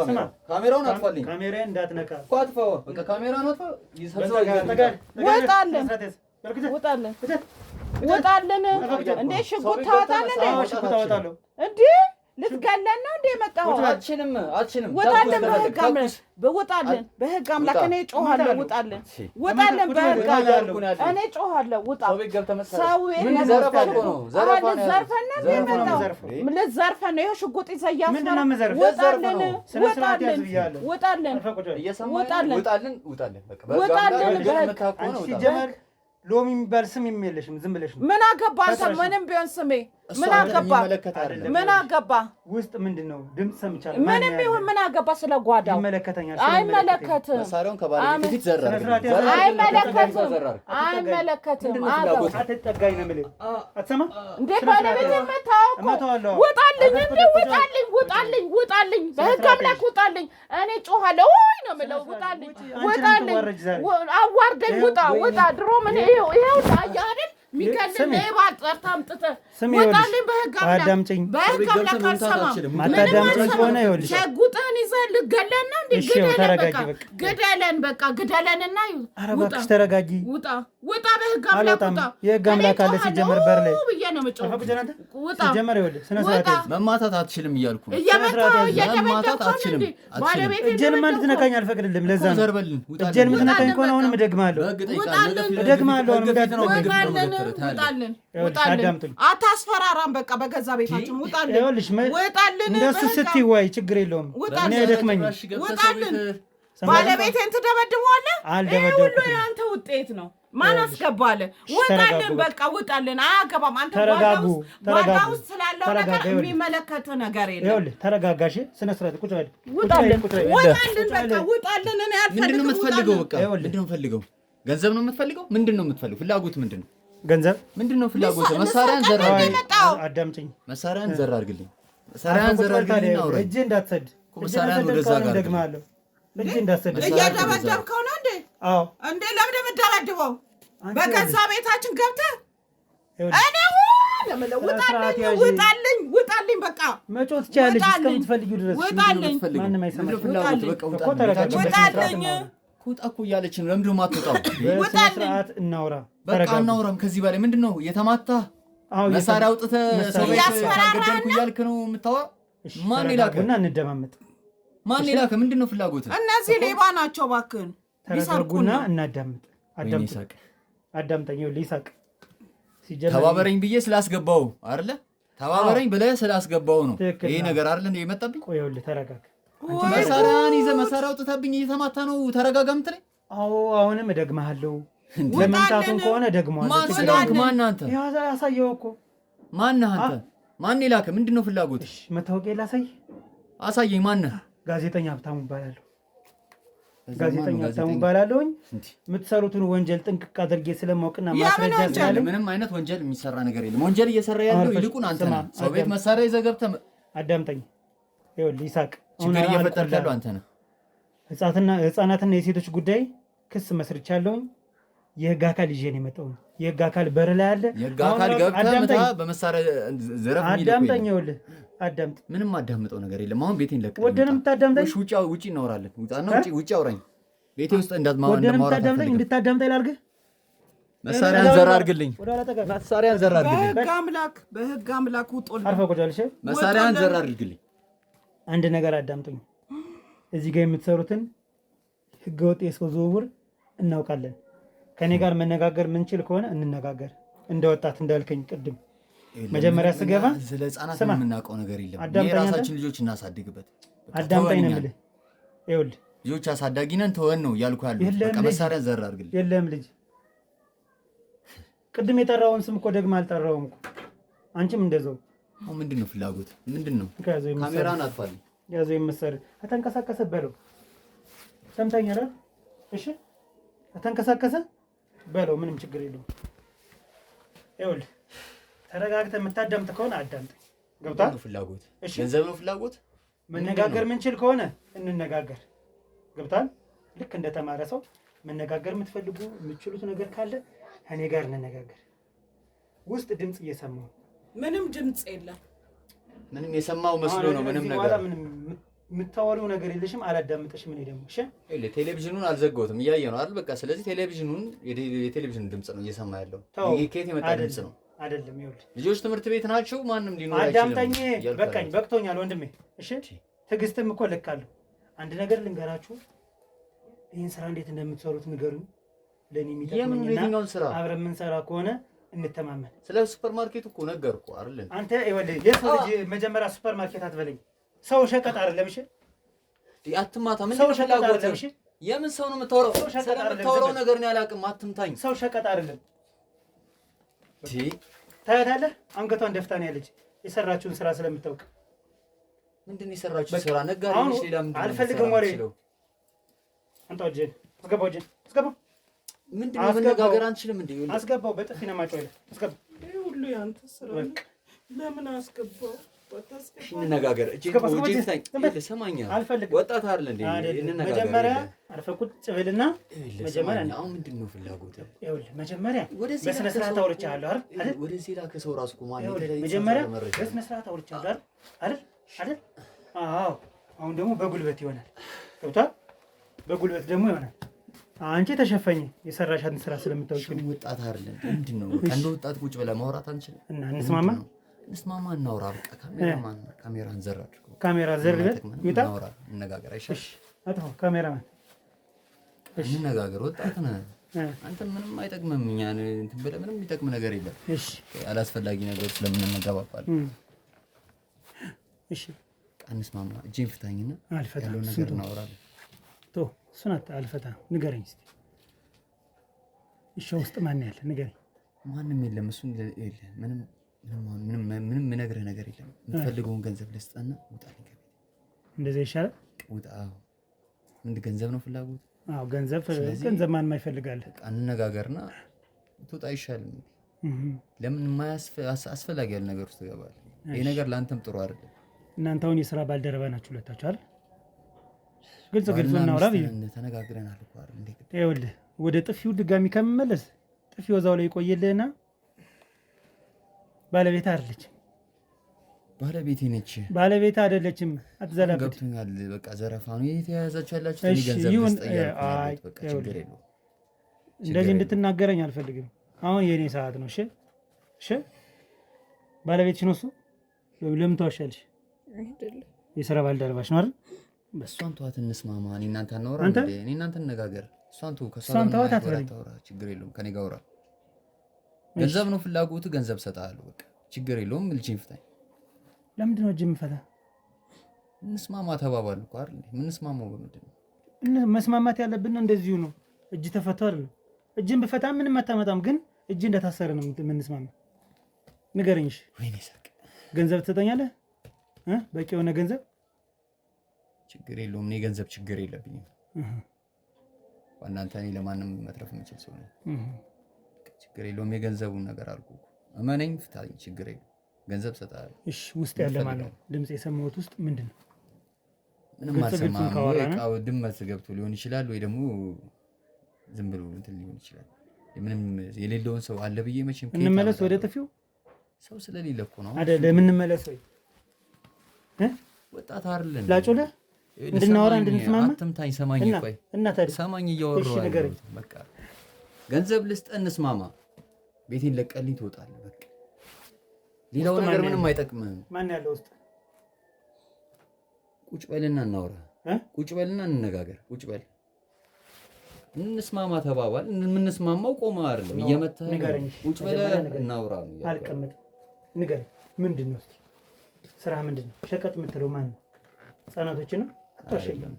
ካሜራውን አጥፋልኝ። ካሜራውን እንዳትነካ እኮ አጥፋው። በቃ ካሜራውን አጥፋው። ውጣልን እንዴ! ሽጉጥ ታወጣለህ እንዴ? ልትገለን ነው እንዴ የመጣኸው? አትችልም። ውጣልን በህግ አምላክ እኔ ጮሃለሁ። ውጣልን በህግ አምላክ እኔ ጮሃለሁ። ውጣ። ሰው ልትዘርፈን ነው ልትዘርፈን ነው። ይኸው ሽጉጥ ይዘህ እያስፈራራህ። ውጣልን። ሎሚ የሚባል ስም የለሽም። ዝም ብለሽ ነው። ምን አገባ አንተ? ምንም ቢሆን ስሜ ምን አገባ? ውስጥ ምንድን ነው ድምፅ ሰምቻለሁ። ምንም ቢሆን ምን አገባ? ስለ ጓዳው ይመለከተኛል። አይመለከትም። አትጠጋኝ ነው የምልህ። አትሰማም እንዴ? ባለቤት የምታውቀው ውጣልኝ፣ በህግ አምላክ ውጣልኝ። እኔ ጮሃለሁ ወይ ነው የምለው። ውጣልኝ፣ አዋርደኝ፣ ውጣ። ድሮ ምን ይሄው ታያ አይደል? ሚከልል ሌባ ጠርታ አምጥተህ ወጣልኝ። በህግ አምላክ አልሰማም። አታዳምጪኝ ከሆነ ይኸውልሽ ሸጉጥህን ይዘህ ልትገለን ነው እንዴ? ግደለንና ኧረ እባክሽ ተረጋጊ። ውጣ በህግ አምላክ ውጣ። የህግ አምላክ አለ ሲጀመር በር ላይ ብዬ ነው የምጮኸው። ውጣ ሲጀመር ይኸውልህ ስነ ስርዓት መማታት አትችልም እያልኩ ነው። እየመማታት አትችልም። እጄን እንድትነካኝ አልፈቅድልም። ለዛ ነው እጄን የምትነካኝ ከሆነ አሁንም እደግምሃለሁ። ውጣልን። አታስፈራራም። በቃ በገዛ ቤታችን ውጣልን። እንደሱ ስትይ ወይ ችግር የለውም። እኔ አይደክመኝም። ባለቤቴን ትደበድበዋለህ? አልደበደብኩም። ሁሉ የአንተ ውጤት ነው። ማን አስገባለ? ውጣልን፣ በቃ ውጣልን። አያገባም። አንተ ጓዳ ውስጥ ስላለው ነገር የሚመለከት ነገር የለም። ይኸውልህ ተረጋጋሽ፣ ስነ ስርዓት ቁጭ በል። ውጣልን፣ ውጣልን፣ በቃ ውጣልን። እኔ አልፈልግም። ምንድን ነው የምትፈልገው? በቃ ምንድን ነው የምትፈልገው? ገንዘብ ነው የምትፈልገው? ምንድን ነው የምትፈልገው? ፍላጎት ምንድን ነው? ገንዘብ ምንድን ነው ፍላጎት? መሳሪያን ዘራ አዳምጪኝ። መሳሪያን ዘራ አድርግልኝ። መሳሪያን ዘራ አድርግልኝ። አውራ እጄ እንዳትሰድ። መሳሪያን ወደዛ ጋር ደግማለሁ። እጄ እንዳትሰድ። እየደበደብከው ነው እንዴ? አዎ። እንዴ ለምን የምትደበድበው? በከዛ ቤታችን ገብተህ እኔ ውጣልኝ፣ ውጣልኝ፣ በቃ መጮት ትችያለሽ እስከምትፈልጊው ድረስ። ውጣልኝ፣ ማንም አይሰማሽ። ውጣልኝ። ውጣ እኮ እያለች ነው። ለምንድን ነው የማትወጣው? በስነ ስርዓት እናውራ። በቃ እናውራም ከዚህ በላይ ምንድን ነው? የተማታ መሳሪያ አውጥተህ ሰው ቤት ካልገደልኩ እያልክ ነው የምታወራው? ማን ይላከ? እና እንደማመጥ ማን ይላከ? ምንድን ነው ፍላጎት? እነዚህ ሌባ ናቸው። እባክህን ተረጋጉና እናዳምጥ። አዳምጠኝ። ይሳቅ ተባበረኝ ብዬ ስላስገባው አይደለ? ተባበረኝ ብለህ ስላስገባው ነው ይሄ ነገር አይደለ እንዴ የመጣብኝ? ቆይልህ ተረጋጋ። መሳሪያን ይዘህ መሳሪያ አውጥተህብኝ እየተማታ ነው ተረጋጋ የምትለኝ? አዎ አሁንም እደግምሃለሁ። ለመምታቱን ከሆነ ደግመዋለሁ። ማን ስለሆንክ? ማን አንተ? ያሳየው እኮ ማን አንተ? ማን ይላከ? ምንድን ነው ፍላጎት? እሺ መታወቂያ ላሳይ። አሳየኝ። ማን ነህ? ጋዜጠኛ ሀብታሙ እባላለሁ። ጋዜጠኛ ሀብታሙ እባላለሁኝ። የምትሰሩትን ወንጀል ጥንቅቅ አድርጌ ስለማውቅና ማስረጃ ስላለ ምንም አይነት ወንጀል የሚሰራ ነገር የለም። ወንጀል እየሰራ ያለው ይልቁን አንተ ነህ። ሰው ቤት መሳሪያ ይዘህ ገብተህ አዳምጠኝ። ይኸውልህ ይሳቅ፣ ችግር እየፈጠርክ ያለው አንተ ነህ። ህጻናትና የሴቶች ጉዳይ ክስ መስርቻለሁኝ። የህግ አካል ይዤ ነው የመጣሁኝ። የህግ አካል በር ላይ አለ። የህግ አካል ገብተህ በመሳሪያ ዘረፍ የሚል አዳምጠኝ። ይኸውልህ አዳምጥ። ምንም አዳምጠው ነገር የለም። አሁን ቤቴን ለቅ ወደን የምታዳምጠኝ ውጪ እናወራለን። ውጣና ውጪ አውራኝ። ቤቴ ውስጥ ወደን የምታዳምጠኝ እንድታዳምጠኝ ላድርግህ። መሳሪያን ዘራ አድርግልኝ። መሳሪያን ዘራ አድርግልኝ። በህግ አምላክ ውጦልኝ። አርፈህ ቁጭ አልሽ። መሳሪያን ዘራ አድርግልኝ። አንድ ነገር አዳምጡኝ። እዚህ ጋር የምትሰሩትን ህገወጥ የሰው ዝውውር እናውቃለን። ከኔ ጋር መነጋገር ምንችል ከሆነ እንነጋገር። እንደ ወጣት እንዳልከኝ ቅድም መጀመሪያ ስገባ ስለ ህፃናት የምናውቀው ነገር የለም። የራሳችን ልጆች እናሳድግበት። አዳምጠኝ ነው የምልህ። ይኸውልህ ልጆች አሳዳጊ ነን ተወን ነው እያልኩ ያሉት። በቃ መሳሪያ ዘራ አድርግልኝ። የለም ልጅ ቅድም የጠራውን ስም እኮ ደግመህ አልጠራውም እኮ። አንቺም እንደዛው። አሁን ምንድን ነው ፍላጎት? ምንድን ነው? ካሜራን አጥፋልኝ። ያዘው የምትሰር አተንቀሳቀሰ በለው። ሰምተኛ አይደል? እሺ አተንቀሳቀሰ በለው። ምንም ችግር የለውም። ይኸውልህ ተረጋግተህ የምታዳምጥ ከሆነ አዳምጥ። ገብቶሃል? ፍላጎት ገንዘብ ነው ፍላጎት። መነጋገር ምንችል ከሆነ እንነጋገር። ገብቶሃል? ልክ እንደተማረ ሰው መነጋገር የምትፈልጉ የምትችሉት ነገር ካለ እኔ ጋር እንነጋገር። ውስጥ ድምፅ እየሰማሁ ምንም ድምፅ የለም። ምንም የሰማው መስሎ ነው። ምንም ነገር የምታወሪው ነገር የለሽም። አላዳምጥሽም። እኔ ደግሞ እሺ ቴሌቪዥኑን አልዘጋሁትም። እያየ ነው አይደል? በቃ ስለዚህ ቴሌቪዥኑን የቴሌቪዥን ድምፅ ነው እየሰማ ያለው። ይሄ ከየት የመጣ ድምፅ ነው? አይደለም። ይኸውልህ ልጆች ትምህርት ቤት ናቸው። ማንም ሊኖር አይችልም። አዳምጠኝ። በቃኝ፣ በቅቶኛል ወንድሜ። እሺ ትዕግስትም እኮ ልክ አለው። አንድ ነገር ልንገራችሁ። ይህን ስራ እንዴት እንደምትሰሩት ንገሩኝ። ለኔ የሚጠቅመኝና አብረን የምንሰራ ከሆነ እንተማመን። ስለ ሱፐር ማርኬት እኮ ነገርኩ አይደል? አንተ ይኸውልህ የሰው ልጅ መጀመሪያ ሱፐር ማርኬት አትበለኝ። ሰው ሸቀጥ አይደለም። እሺ አትማታ። ምን ነው ፍላጎት? እሺ የምን ሰው ነው የምታወራው? ስለምታወራው ነገር ነው ያላቅም። አትምታኝ። ሰው ሸቀጥ አይደለም። ታያታለህ። አንገቷን ደፍታ ነው ያለች የሰራችውን ስራ ስለምታውቅ። ምንድን ነው የሰራችው ስራ? ነጋዴ ነሽ። ሌላ ምንድን ነው? አልፈልግም ወሬ። አንተው እጄን አስገባው። እጄን አስገባው። ምንድን ነው መነጋገር አንችልም እንዴ? አስገባው። በጥፊ ነው የማጮህ። አስገባው። ይሄ ሁሉ ያንተ ስራ ነው። ለምን አስገባው? እንነጋገር። እጄን ሰማኛ። አልፈልግም። ወጣት አይደል እንዴ? እንነጋገር። መጀመሪያ አርፈህ ቁጭ ብልና መጀመሪያ አሁን ምንድን ነው ፍላጎት? ይኸውልህ መጀመሪያ በስነ ስርዓት አውርቻለሁ አይደል? ወደዚህ ላከ ሰው ራሱ እኮ ማለት መጀመሪያ በስነ ስርዓት አውርቻለሁ አይደል? አዎ። አሁን ደግሞ በጉልበት ይሆናል። ገብቶሃል? በጉልበት ደግሞ ይሆናል። አንቺ ተሸፈኝ የሰራሻትን ስራ ስለምታውቂ ነው። ወጣት አይደለም። ምንድን ነው እንደ ወጣት ቁጭ ብለህ ማውራት አንችልም? እና እንስማማ እናውራ። በቃ ካሜራን ዘር አድርጎ ካሜራ ዘር ይታ እንነጋገር። አይሻልም? አጥፋው ካሜራማን። እሺ እንነጋገር። ወጣት ነህ አንተ። ምንም አይጠቅምም። እኛን እንትን ብለህ ምንም የሚጠቅም ነገር የለም። እሺ አላስፈላጊ ነገር ስለምንነጋባባለን። እሺ እንስማማ። እጄን ፍታኝና ያለውን ነገር እናወራለን። እሱን አልፈታም። ንገረኝ እስኪ እሺ፣ ውስጥ ማን ያለ ንገረኝ። ማንም የለም። እሱን ምንም የምነግርህ ነገር የለም። የምትፈልገውን ገንዘብ ልስጥህና ውጣ። እንደዚህ ይሻላል። ውጣ። ምን ገንዘብ ነው ፍላጎት? አዎ ገንዘብ ማንም አይፈልጋል። እንነጋገርና ትወጣ ይሻላል። ለምን አስፈላጊ ያለ ነገር ውስጥ ትገባለህ? ይሄ ነገር ለአንተም ጥሩ አይደለም። እናንተ አሁን የስራ ባልደረባ ናችሁ ሁለታችሁ አይደል? ግልጽ እናውራ ብዬ ተነጋግረናል እኮ አይደል? እንዴ ይኸውልህ ወደ ጥፊው ድጋሚ ከመመለስ ጥፊው እዛው ላይ ይቆይልህና ባለቤት አይደለችም። ባለቤቴ ነች። ባለቤት አይደለችም። አትዘላበት። ገብቶኛል። በቃ ዘረፋ ነው የተያያዛችሁ ያላችሁ። እኔ ገንዘብ ልስጠኝ። በቃ ችግር የለውም። እንደዚህ እንድትናገረኝ አልፈልግም። አሁን የኔ ሰዓት ነው። እሺ እሺ። ባለቤትሽ ነው እሱ። ለምን ተዋሻለሽ? የስራ ባልደረባሽ ነው አይደል? በእሷን ተዋት፣ እንስማማ። እኔ እናንተ እናውራ። እኔ እናንተ እንነጋገር። እሷን ተው። እሷን ተዋት አትበለኝ። ችግር የለውም። ከኔ ጋር አውራ። ገንዘብ ነው ፍላጎቱ፣ ገንዘብ ሰጣለሁ። በቃ ችግር የለውም። ልጅን ፍታኝ። ለምንድን ነው እጅ የምፈታ? እንስማማ ተባባል እኮ አይደል? የምንስማማው በምንድን ነው? መስማማት ያለብን እንደዚሁ ነው። እጅ ተፈታው አይደል? እጅን ብፈታ ምንም አታመጣም፣ ግን እጅ እንደታሰረ ነው የምንስማማ። ንገረኝ። እሺ ወይኔ ሳቅ። ገንዘብ ትሰጠኛለህ? በቂ የሆነ ገንዘብ። ችግር የለውም። እኔ ገንዘብ ችግር የለብኝም። ዋናንተ እኔ ለማንም መትረፍ የምችል ሰው ነኝ። ችግር የለውም። የገንዘቡን ነገር አልኩ። እመነኝ፣ ፍታኝ። ችግር የለውም። ገንዘብ ሰጣለሁ። እሺ ውስጥ ያለ ማለት ነው። ድምጽ የሰማሁት ውስጥ ምንድን ነው? ምንም አልሰማም። እቃው ድመት ገብቶ ሊሆን ይችላል፣ ወይ ደግሞ ዝም ብሎ እንትን ሊሆን ይችላል። ምንም የሌለውን ሰው አለ ብዬ መቼም እንመለስ ወደ ጥፊው። ሰው ስለሌለ እኮ ነው አይደል? የምንመለስ ወይ ወጣት አይደለን ላጮለ እንድናወራ እንድንስማማ። አትምታኝ። ሰማኝ። ቆይ እና ታዲያ ሰማኝ። እያወራሁ አይደል? በቃ ገንዘብ ልስጥ፣ እንስማማ። ቤቴን ለቀልኝ ትወጣለህ። በቃ ሌላው ነገር ምንም አይጠቅምህም። ማን ያለው ውስጥ? ቁጭ በልና እናውራ። ቁጭ በልና እንነጋገር። ቁጭ በል እንስማማ ተባባል። የምንስማማው ቆመ አይደለም እየመታህ። ቁጭ በል እናውራ። አልቀመጥም። ንገረኝ። ምንድን ነው እስኪ ስራ ምንድን ነው? ሸቀጥ የምትለው ማን ነው? ህጻናቶችን ነው? አታሸኝም።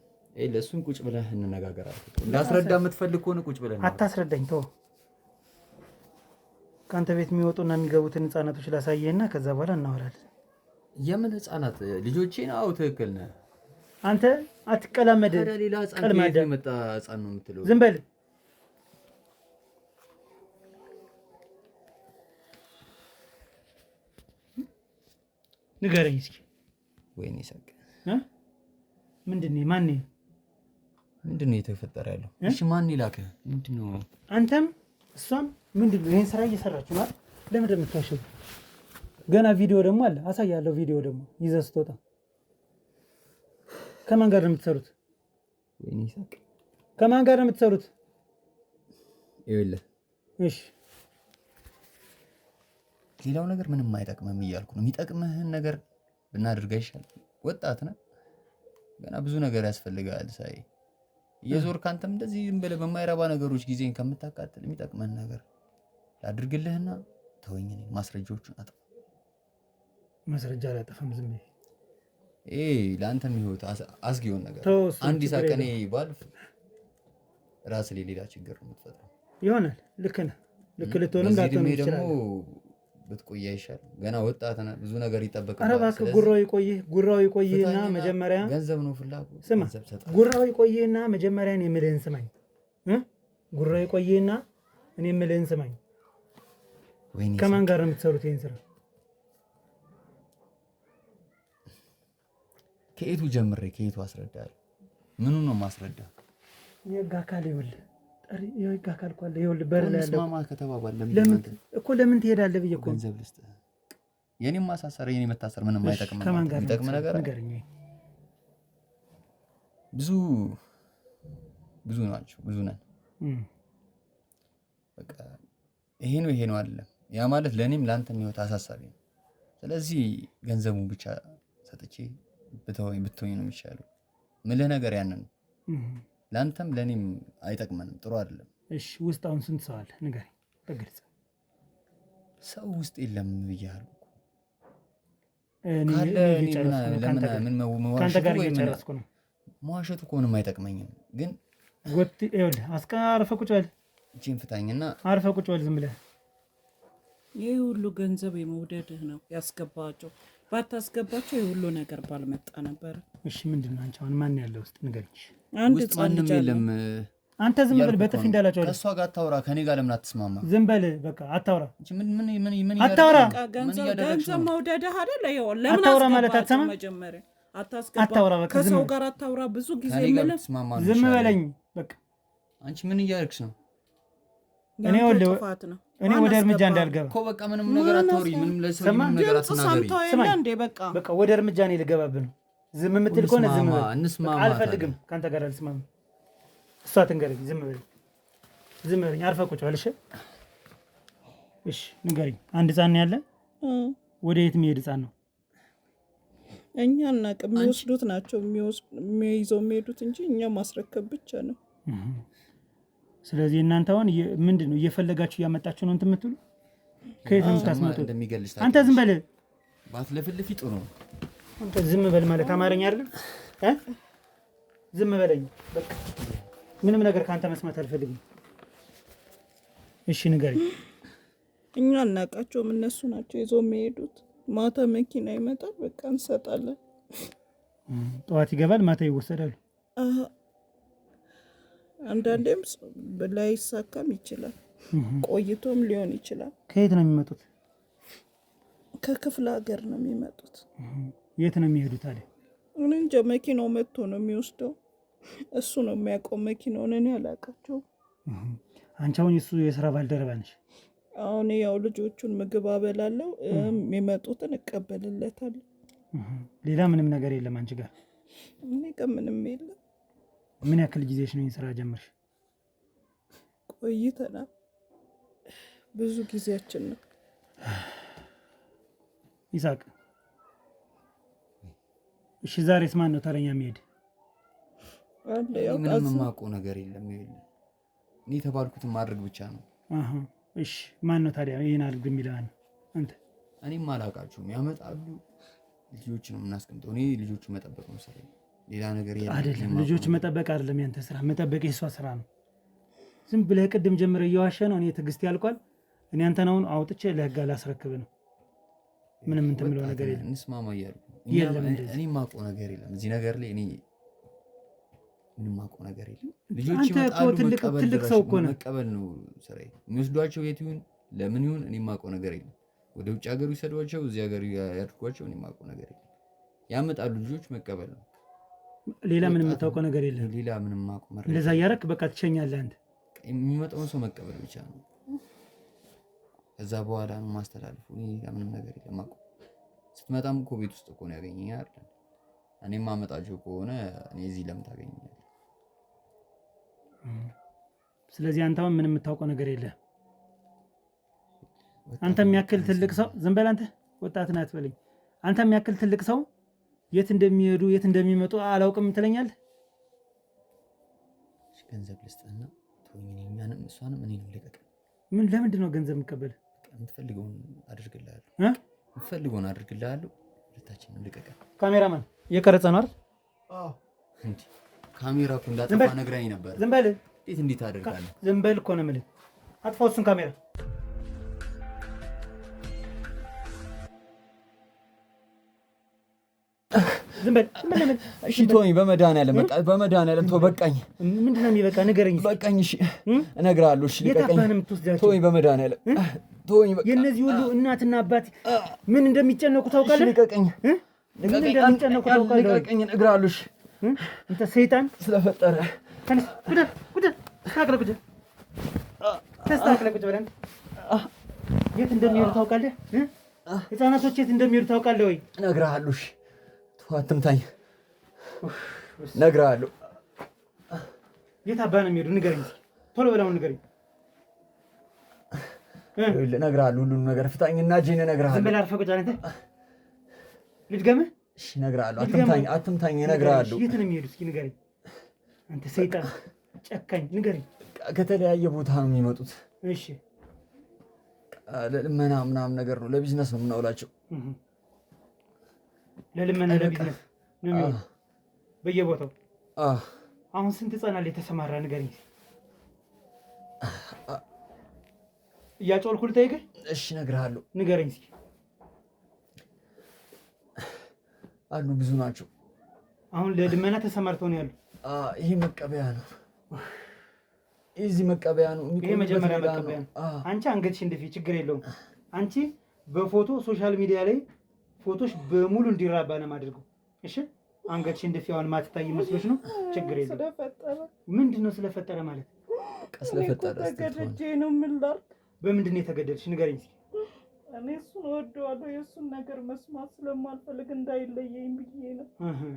ለእሱን ቁጭ ብለህ እንነጋገር አልኩት። እንዳስረዳ የምትፈልግ ከሆነ ቁጭ ብለህ አታስረዳኝ። ተው። ከአንተ ቤት የሚወጡና የሚገቡትን ህጻናቶች ላሳየህና ከዛ በኋላ እናወራለን። የምን ህጻናት? ልጆቼን? አዎ ትክክል ነህ አንተ። አትቀላመድ። ሌላ ህጻን የመጣ ህጻን ነው የምትለው? ዝም በል። ንገረኝ እስኪ። ወይኔ ሳቅ። ምንድን ነው? ማን ነው? ምንድን ነው የተፈጠረ ያለው? እሺ ማን ይላከህ? ምንድን ነው? አንተም እሷም ምንድን ነው? ይሄን ስራ እየሰራችሁ ነው። ለምን እንደምትዋሸው? ገና ቪዲዮ ደግሞ አለ፣ አሳያለሁ። ቪዲዮ ደግሞ ይዘህ ስትወጣ ከማን ጋር ነው የምትሰሩት? ወይኔ ሳቅ። ከማን ጋር ነው የምትሰሩት? ይኸውልህ፣ እሺ ሌላው ነገር ምንም አይጠቅምም እያልኩ ነው። የሚጠቅምህን ነገር ብናደርገው ይሻላል። ወጣት ነህ፣ ገና ብዙ ነገር ያስፈልጋል። ሳይ እየዞርክ አንተም እንደዚህ ዝም ብለህ በማይረባ ነገሮች ጊዜን ከምታቃጥል የሚጠቅምህን ነገር ላድርግልህና ተወኝ። እኔ ማስረጃዎቹን አጥፋ። ማስረጃ አላጠፋም። ዝም ብዬ ለአንተም ህይወት አስጊውን ነገር አንድ ሳቀኔ ባልፍ ራስ ላይ ሌላ ችግር ነው የምትፈጥረው። ይሆናል። ልክ ነህ። ልክ ልትሆንም ላትሆንም ይችላል። ብትቆይ ይሻል። ገና ወጣት ነህ፣ ብዙ ነገር ይጠበቅብሃል። ኧረ እባክህ ጉራው ይቆይህና መጀመሪያ ገንዘብ ነው ፍላጎት። ስማ፣ ጉራው ይቆይህና መጀመሪያ እኔ የምልህን ስማኝ። ጉራው ይቆይህና እኔ የምልህን ስማኝ። ከማን ጋር ነው የምትሰሩት ይሄን ስራ? ከየቱ ጀምሬ ከየቱ አስረዳለሁ? ምኑ ነው ማስረዳ? የህግ አካል ይኸውልህ፣ የህግ አካል እኮ አለ። ይኸውልህ በር ላይ ያለው ማማ ከተባባል ለምን ትሄዳለህ ብዬሽ እኮ ገንዘብ ልስጥህ። የኔም ማሳሰር የኔ መታሰር ምንም አይጠቅም። የሚጠቅም ነገር ንገረኝ። ብዙ ናቸው፣ ብዙ ነን። በቃ ይሄ ነው አይደለም። ያ ማለት ለእኔም ለአንተም ህይወት አሳሳቢ ነው። ስለዚህ ገንዘቡን ብቻ ሰጥቼ ብትወኝ ነው የሚሻለው። ምልህ ነገር ያንን ነው። ለአንተም ለእኔም አይጠቅመንም፣ ጥሩ አይደለም። እሺ ውስጥ አሁን ስንት ሰው አለ ንገረኝ በግልጽ። ሰው ውስጥ የለም ብያለሁ። ከአንተ ጋር እየጨረስኩ ነው። መዋሸቱ እኮ ምንም አይጠቅመኝም፣ ግን ጎት ይኸውልህ፣ አርፈህ ቁጭ በል። እቺን ፍታኝና አርፈህ ቁጭ በል ዝም ብለህ። ይህ ሁሉ ገንዘብ የመውደድህ ነው ያስገባቸው። ባታስገባቸው የሁሉ ነገር ባልመጣ ነበረ። እሺ ምንድን ነው አንቺ አሁን ማን ያለው ውስጥ ንገሪኝ። አንድ ውስጥ ማንም የለም። አንተ ዝም በል፣ በጥፊ እንዳላቸው ከእሷ ጋር አታውራ። ከኔ ጋር ለምን አትስማማ? ዝም በል በቃ አታውራ። ምን አታውራ። ገንዘብ መውደድህ አይደል? ለምን አታውራ ማለት አትሰማም? መጀመሪያ አታውራ፣ በቃ ከሰው ጋር አታውራ። ብዙ ጊዜ የምልህ ዝም በለኝ በቃ። አንቺ ምን እያደረግሽ ነው? እኔ ወደ እርምጃ እንዳልገባ እኮ በቃ ምንም ነገር አታውሪ። ምንም ለሰው ምንም ነገር አትናገሪ። በቃ ወደ እርምጃ ነው ልገባብህ ነው። ዝም የምትል ከሆነ ዝም በል። አልፈልግም ከአንተ ጋር አልስማማም። እሷ ትንገረኝ። ዝም በለኝ። አርፈህ ቁጭ በል። እሺ ንገረኝ። አንድ ህፃን ነው ያለ። ወደ የት የሚሄድ ህፃን ነው? እኛ እናቅም። የሚወስዱት ናቸው የሚይዘው የሚሄዱት እንጂ እኛ ማስረከብ ብቻ ነው። ስለዚህ እናንተ አሁን ምንድን ነው እየፈለጋችሁ እያመጣችሁ ነው እንትን የምትሉ? ከየት ነው የምታስመጡት? አንተ ዝም በል። ባትለፍልፊ ጥሩ ነው። አንተ ዝም በል ማለት አማርኛ አይደለም። ዝም በለኝ በቃ። ምንም ነገር ከአንተ መስማት አልፈልግም። እሺ ንገረኝ። እኛ አናውቃቸውም፣ እነሱ ናቸው ይዘው የሚሄዱት። ማታ መኪና ይመጣል፣ በቃ እንሰጣለን። ጠዋት ይገባል፣ ማታ ይወሰዳሉ። አንዳንዴም ላይሳካም ይችላል፣ ቆይቶም ሊሆን ይችላል። ከየት ነው የሚመጡት? ከክፍለ ሀገር ነው የሚመጡት። የት ነው የሚሄዱት ታዲያ? እኔ እንጃ። መኪናው መጥቶ ነው የሚወስደው፣ እሱ ነው የሚያውቀው መኪናውን። እኔ አላውቃቸውም። አንቺ አሁን የሱ የስራ ባልደረባ ነሽ? አሁን ያው ልጆቹን ምግብ አበላለው፣ የሚመጡትን እቀበልለታለሁ። ሌላ ምንም ነገር የለም አንቺ ጋር? እኔ ጋር ምንም የለም። ምን ያክል ጊዜሽ ነው ይህን ስራ ጀመርሽ? ቆይተናል፣ ብዙ ጊዜያችን ነው። ይሳቅ፣ እሺ ዛሬስ ማን ነው ተረኛ የሚሄድ? ምንም የማውቀው ነገር የለም። እኔ የተባልኩትን ማድረግ ብቻ ነው። እሺ ማን ነው ታዲያ ይህን አድርግ የሚልህ? አንተ? እኔም አላውቃችሁም። ያመጣሉ፣ ልጆች ነው የምናስቀምጠው። እኔ ልጆቹ መጠበቅ ነው ስራ፣ ሌላ ነገር አይደለም። ልጆች መጠበቅ አይደለም ያንተ ስራ፣ መጠበቅ የሷ ስራ ነው። ዝም ብለህ ቅድም ጀምረህ እየዋሸ ነው። እኔ ትዕግስት ያልቋል። እኔ አንተን አሁን አውጥቼ ለህግ ላስረክብ ነው። ምንም እንትን የምለው ነገር የለም። እንስማማ እያልኩ የለም። እኔ የማውቀው ነገር የለም እዚህ ነገር ላይ። እኔ ምንም የማውቀው ነገር የለም። ልጆች ይመጣሉ፣ ትልቅ ሰው እኮ ነህ። መቀበል ነው ስራዬ። የሚወስዷቸው የት ይሁን ለምን ይሁን እኔ የማውቀው ነገር የለም። ወደ ውጭ ሀገሩ ይሰዷቸው፣ እዚህ ሀገር ያድርጓቸው፣ እኔ የማውቀው ነገር የለም። ያመጣሉ ልጆች፣ መቀበል ነው። ሌላ ምንም የምታውቀው ነገር የለም። ሌላ ምንም የማውቀው ነገር እንደዛ እያደረክ በቃ ትሸኛለህ አንተ። የሚመጣውን ሰው መቀበል ብቻ ነው። ከዛ በኋላ ነው ማስተላለፉ። እኔ ምንም ነገር የለም። አውቀው ስትመጣም እኮ ቤት ውስጥ እኮ ነው ያገኘኝ አይደል? እኔም ማመጣቸው ከሆነ እኔ እዚህ ለምን ታገኘኛለህ? ስለዚህ አንተ አሁን ምንም የምታውቀው ነገር የለህም። አንተ የሚያክል ትልቅ ሰው ዝም በል አንተ፣ ወጣት ነህ አትበለኝ። አንተ የሚያክል ትልቅ ሰው የት እንደሚሄዱ የት እንደሚመጡ አላውቅም ትለኛለህ? ገንዘብ ልስጥህና ተወኝ። እኛንም እሷንም እኔንም ልቀቅ። ምን ለምንድን ነው ገንዘብ የምትቀበልህ? የምትፈልገውን አድርግልሃለሁ። የምትፈልገውን አድርግልሃለሁ። ሁለታችንም ልቀቅ። ካሜራማን እየቀረጸ ነው አይደል? አዎ። እንዴ ካሜራ እኮ እንዳጠፋ ነግራኝ ነበር። ዝም በል። እንዴት አደርጋለሁ? ዝም በል እኮ ነው የምልህ። አጥፋው እሱን ካሜራ። ዝም በል። እሺ ተወኝ፣ በመድኃኒዓለም በቃ፣ በመድኃኒዓለም ተው፣ በቃኝ። ምንድን ነው የሚበቃ? ንገረኝ። በቃኝ። እሺ እነግርሃለሁ። እሺ ልቀቀኝ። ተወኝ፣ በመድኃኒዓለም ተወኝ። በቃ የእነዚህ ሁሉ እናትና አባት ምን እንደሚጨነቁ ታውቃለህ? ልቀቀኝ። ምን እንደሚጨነቁ ታውቃለህ? ልቀቀኝ፣ እነግርሃለሁ። እሺ አንተ ሰይጣን ስለፈጠረ ተስተካክለህ ቁጭ ብለን የት እንደሚሄዱ ታውቃለህ? ህፃናቶች የት እንደሚሄዱ ታውቃለህ ወይ? እነግርሃለሁ። እሺ አትምታኝ፣ እነግርሃለሁ። የት አባ ነው የሚሄዱ? ንገረኝ፣ ቶሎ በላውን ንገረኝ። እነግርሃለሁ ሁሉንም ነገር። ፍታኝና እጄን እነግርሃለሁ። ዝም በል አርፈህ ቁጭ በል። ልድገምህ? እሺ እነግርሃለሁ። አትምታኝ፣ እነግርሃለሁ። የት ነው የሚሄዱ? እስኪ ንገረኝ። አንተ ሰይጣን ጨካኝ፣ ንገረኝ። ከተለያየ ቦታ ነው የሚመጡት። እሺ ለልመና ምናምን ነገር ነው፣ ለቢዝነስ ነው የምናውላቸው። ለልመና ለቢዝነስ ነው የሚሆነው በየቦታው። አሁን ስንት ህጻናት የተሰማራ ንገረኝ። እያጮልኩ ልጠይቅህ? እሺ እነግርሃለሁ። ንገረኝ እስኪ። አሉ ብዙ ናቸው። አሁን ለድመና ተሰማርተው ነው ያሉ? ይሄ መቀበያ ነው። እዚህ መቀበያ ነው። ይሄ መጀመሪያ መቀበያ ነው። አንቺ አንገትሽን ድፊ፣ ችግር የለውም። አንቺ በፎቶ ሶሻል ሚዲያ ላይ ፎቶሽ በሙሉ እንዲራባ ነው የማደርገው። እሺ አንገትሽን ድፊ። አሁን ማትታይ መስሎሽ ነው? ችግር የለውም። ምንድን ነው ስለፈጠረ ማለት? ስለፈጠረ ተገደጄ ነው። ምን ላድርግ? በምንድን ነው የተገደልሽ? ንገረኝ እስኪ። እኔ እሱን እወደዋለሁ። የእሱን ነገር መስማት ስለማልፈልግ እንዳይለየኝ ብዬ ነው።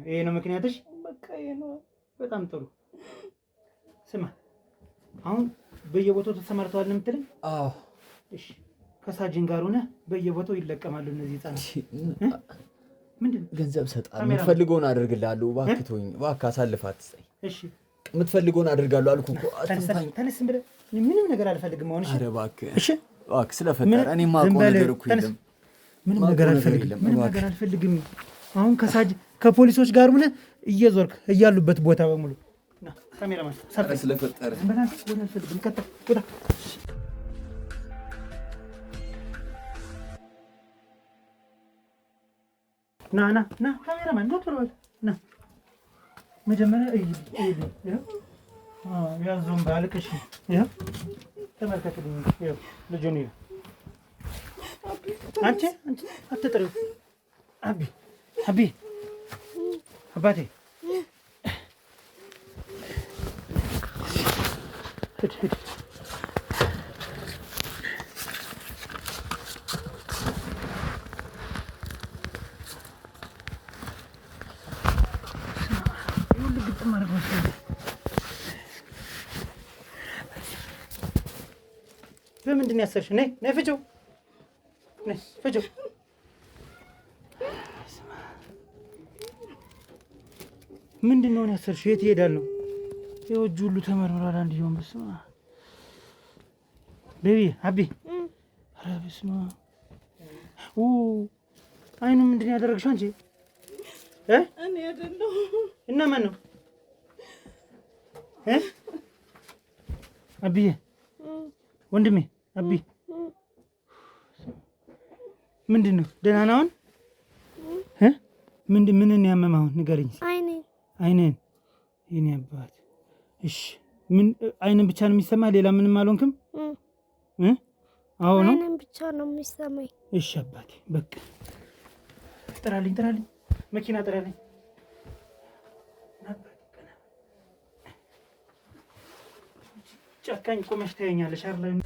ይሄ ነው ምክንያትሽ? በቃ ይሄ ነው። በጣም ጥሩ። ስማ አሁን በየቦታው ተሰማርተዋል ነው የምትለኝ? አዎ። እሺ ከሳጅን ጋር ሆነህ በየቦታው ይለቀማሉ እነዚህ ህጻናት። ምንድን ነው? ገንዘብ እሰጥሃለሁ፣ የምትፈልገውን አደርግልሃለሁ። እባክህ ተወኝ፣ እባክህ አሳልፈህ አትስጠኝ። እሺ የምትፈልገውን አደርጋለሁ አልኩህ እኮ። ተነስ ብለህ ምንም ነገር አልፈልግም አሁን። እሺ ኧረ እባክህ፣ እሺ እባክህ ስለፈጠረ እኔ የማውቀው ነገር እኮ የለም። ምንም ነገር አልፈልግም፣ ምንም ነገር አልፈልግም። አሁን ከፖሊሶች ጋር ሆነህ እየዞርክ እያሉበት ቦታ በሙሉ ካሜራማን ስለፈጠረ አልፈልግም። ወዳ ና ካሜራማን ና መጀመሪያ ያዞን ባልቅሽ ተመልከትልኝ። ልጁን አንቺ አትጥሪው። አቢ አባቴ ሂድ በምንድን ነው ያሰርሽ? ነይ ፍጪው፣ ነይ ፍጪው። ምንድን ነው ያሰርሽ? የት ይሄዳል ነው? ይኸው እጁ ሁሉ ተመርምሯል። አንድ ይሆን በስመ አብ ቤቢ አቢ። ኧረ በስመ አብ አይኑ ምንድን ነው ያደረግሽው አንቺ? እኔ አይደለሁ። እና ማን ነው? አቢዬ ወንድሜ አቢ ምንድን ነው? ደህና ነህ አሁን? ምንን ያመመህ አሁን ንገረኝ። አይኔን። የኔ አባት እሺ። አይንን ብቻ ነው የሚሰማህ? ሌላ ምንም አልሆንክም? አዎ ነው፣ አይንን ብቻ ነው የሚሰማኝ። እሺ አባቴ በቃ ጥራልኝ፣ መኪና ጥራልኝ። ጨካኝ ቆመሽ ታየኛለሽ አይደል?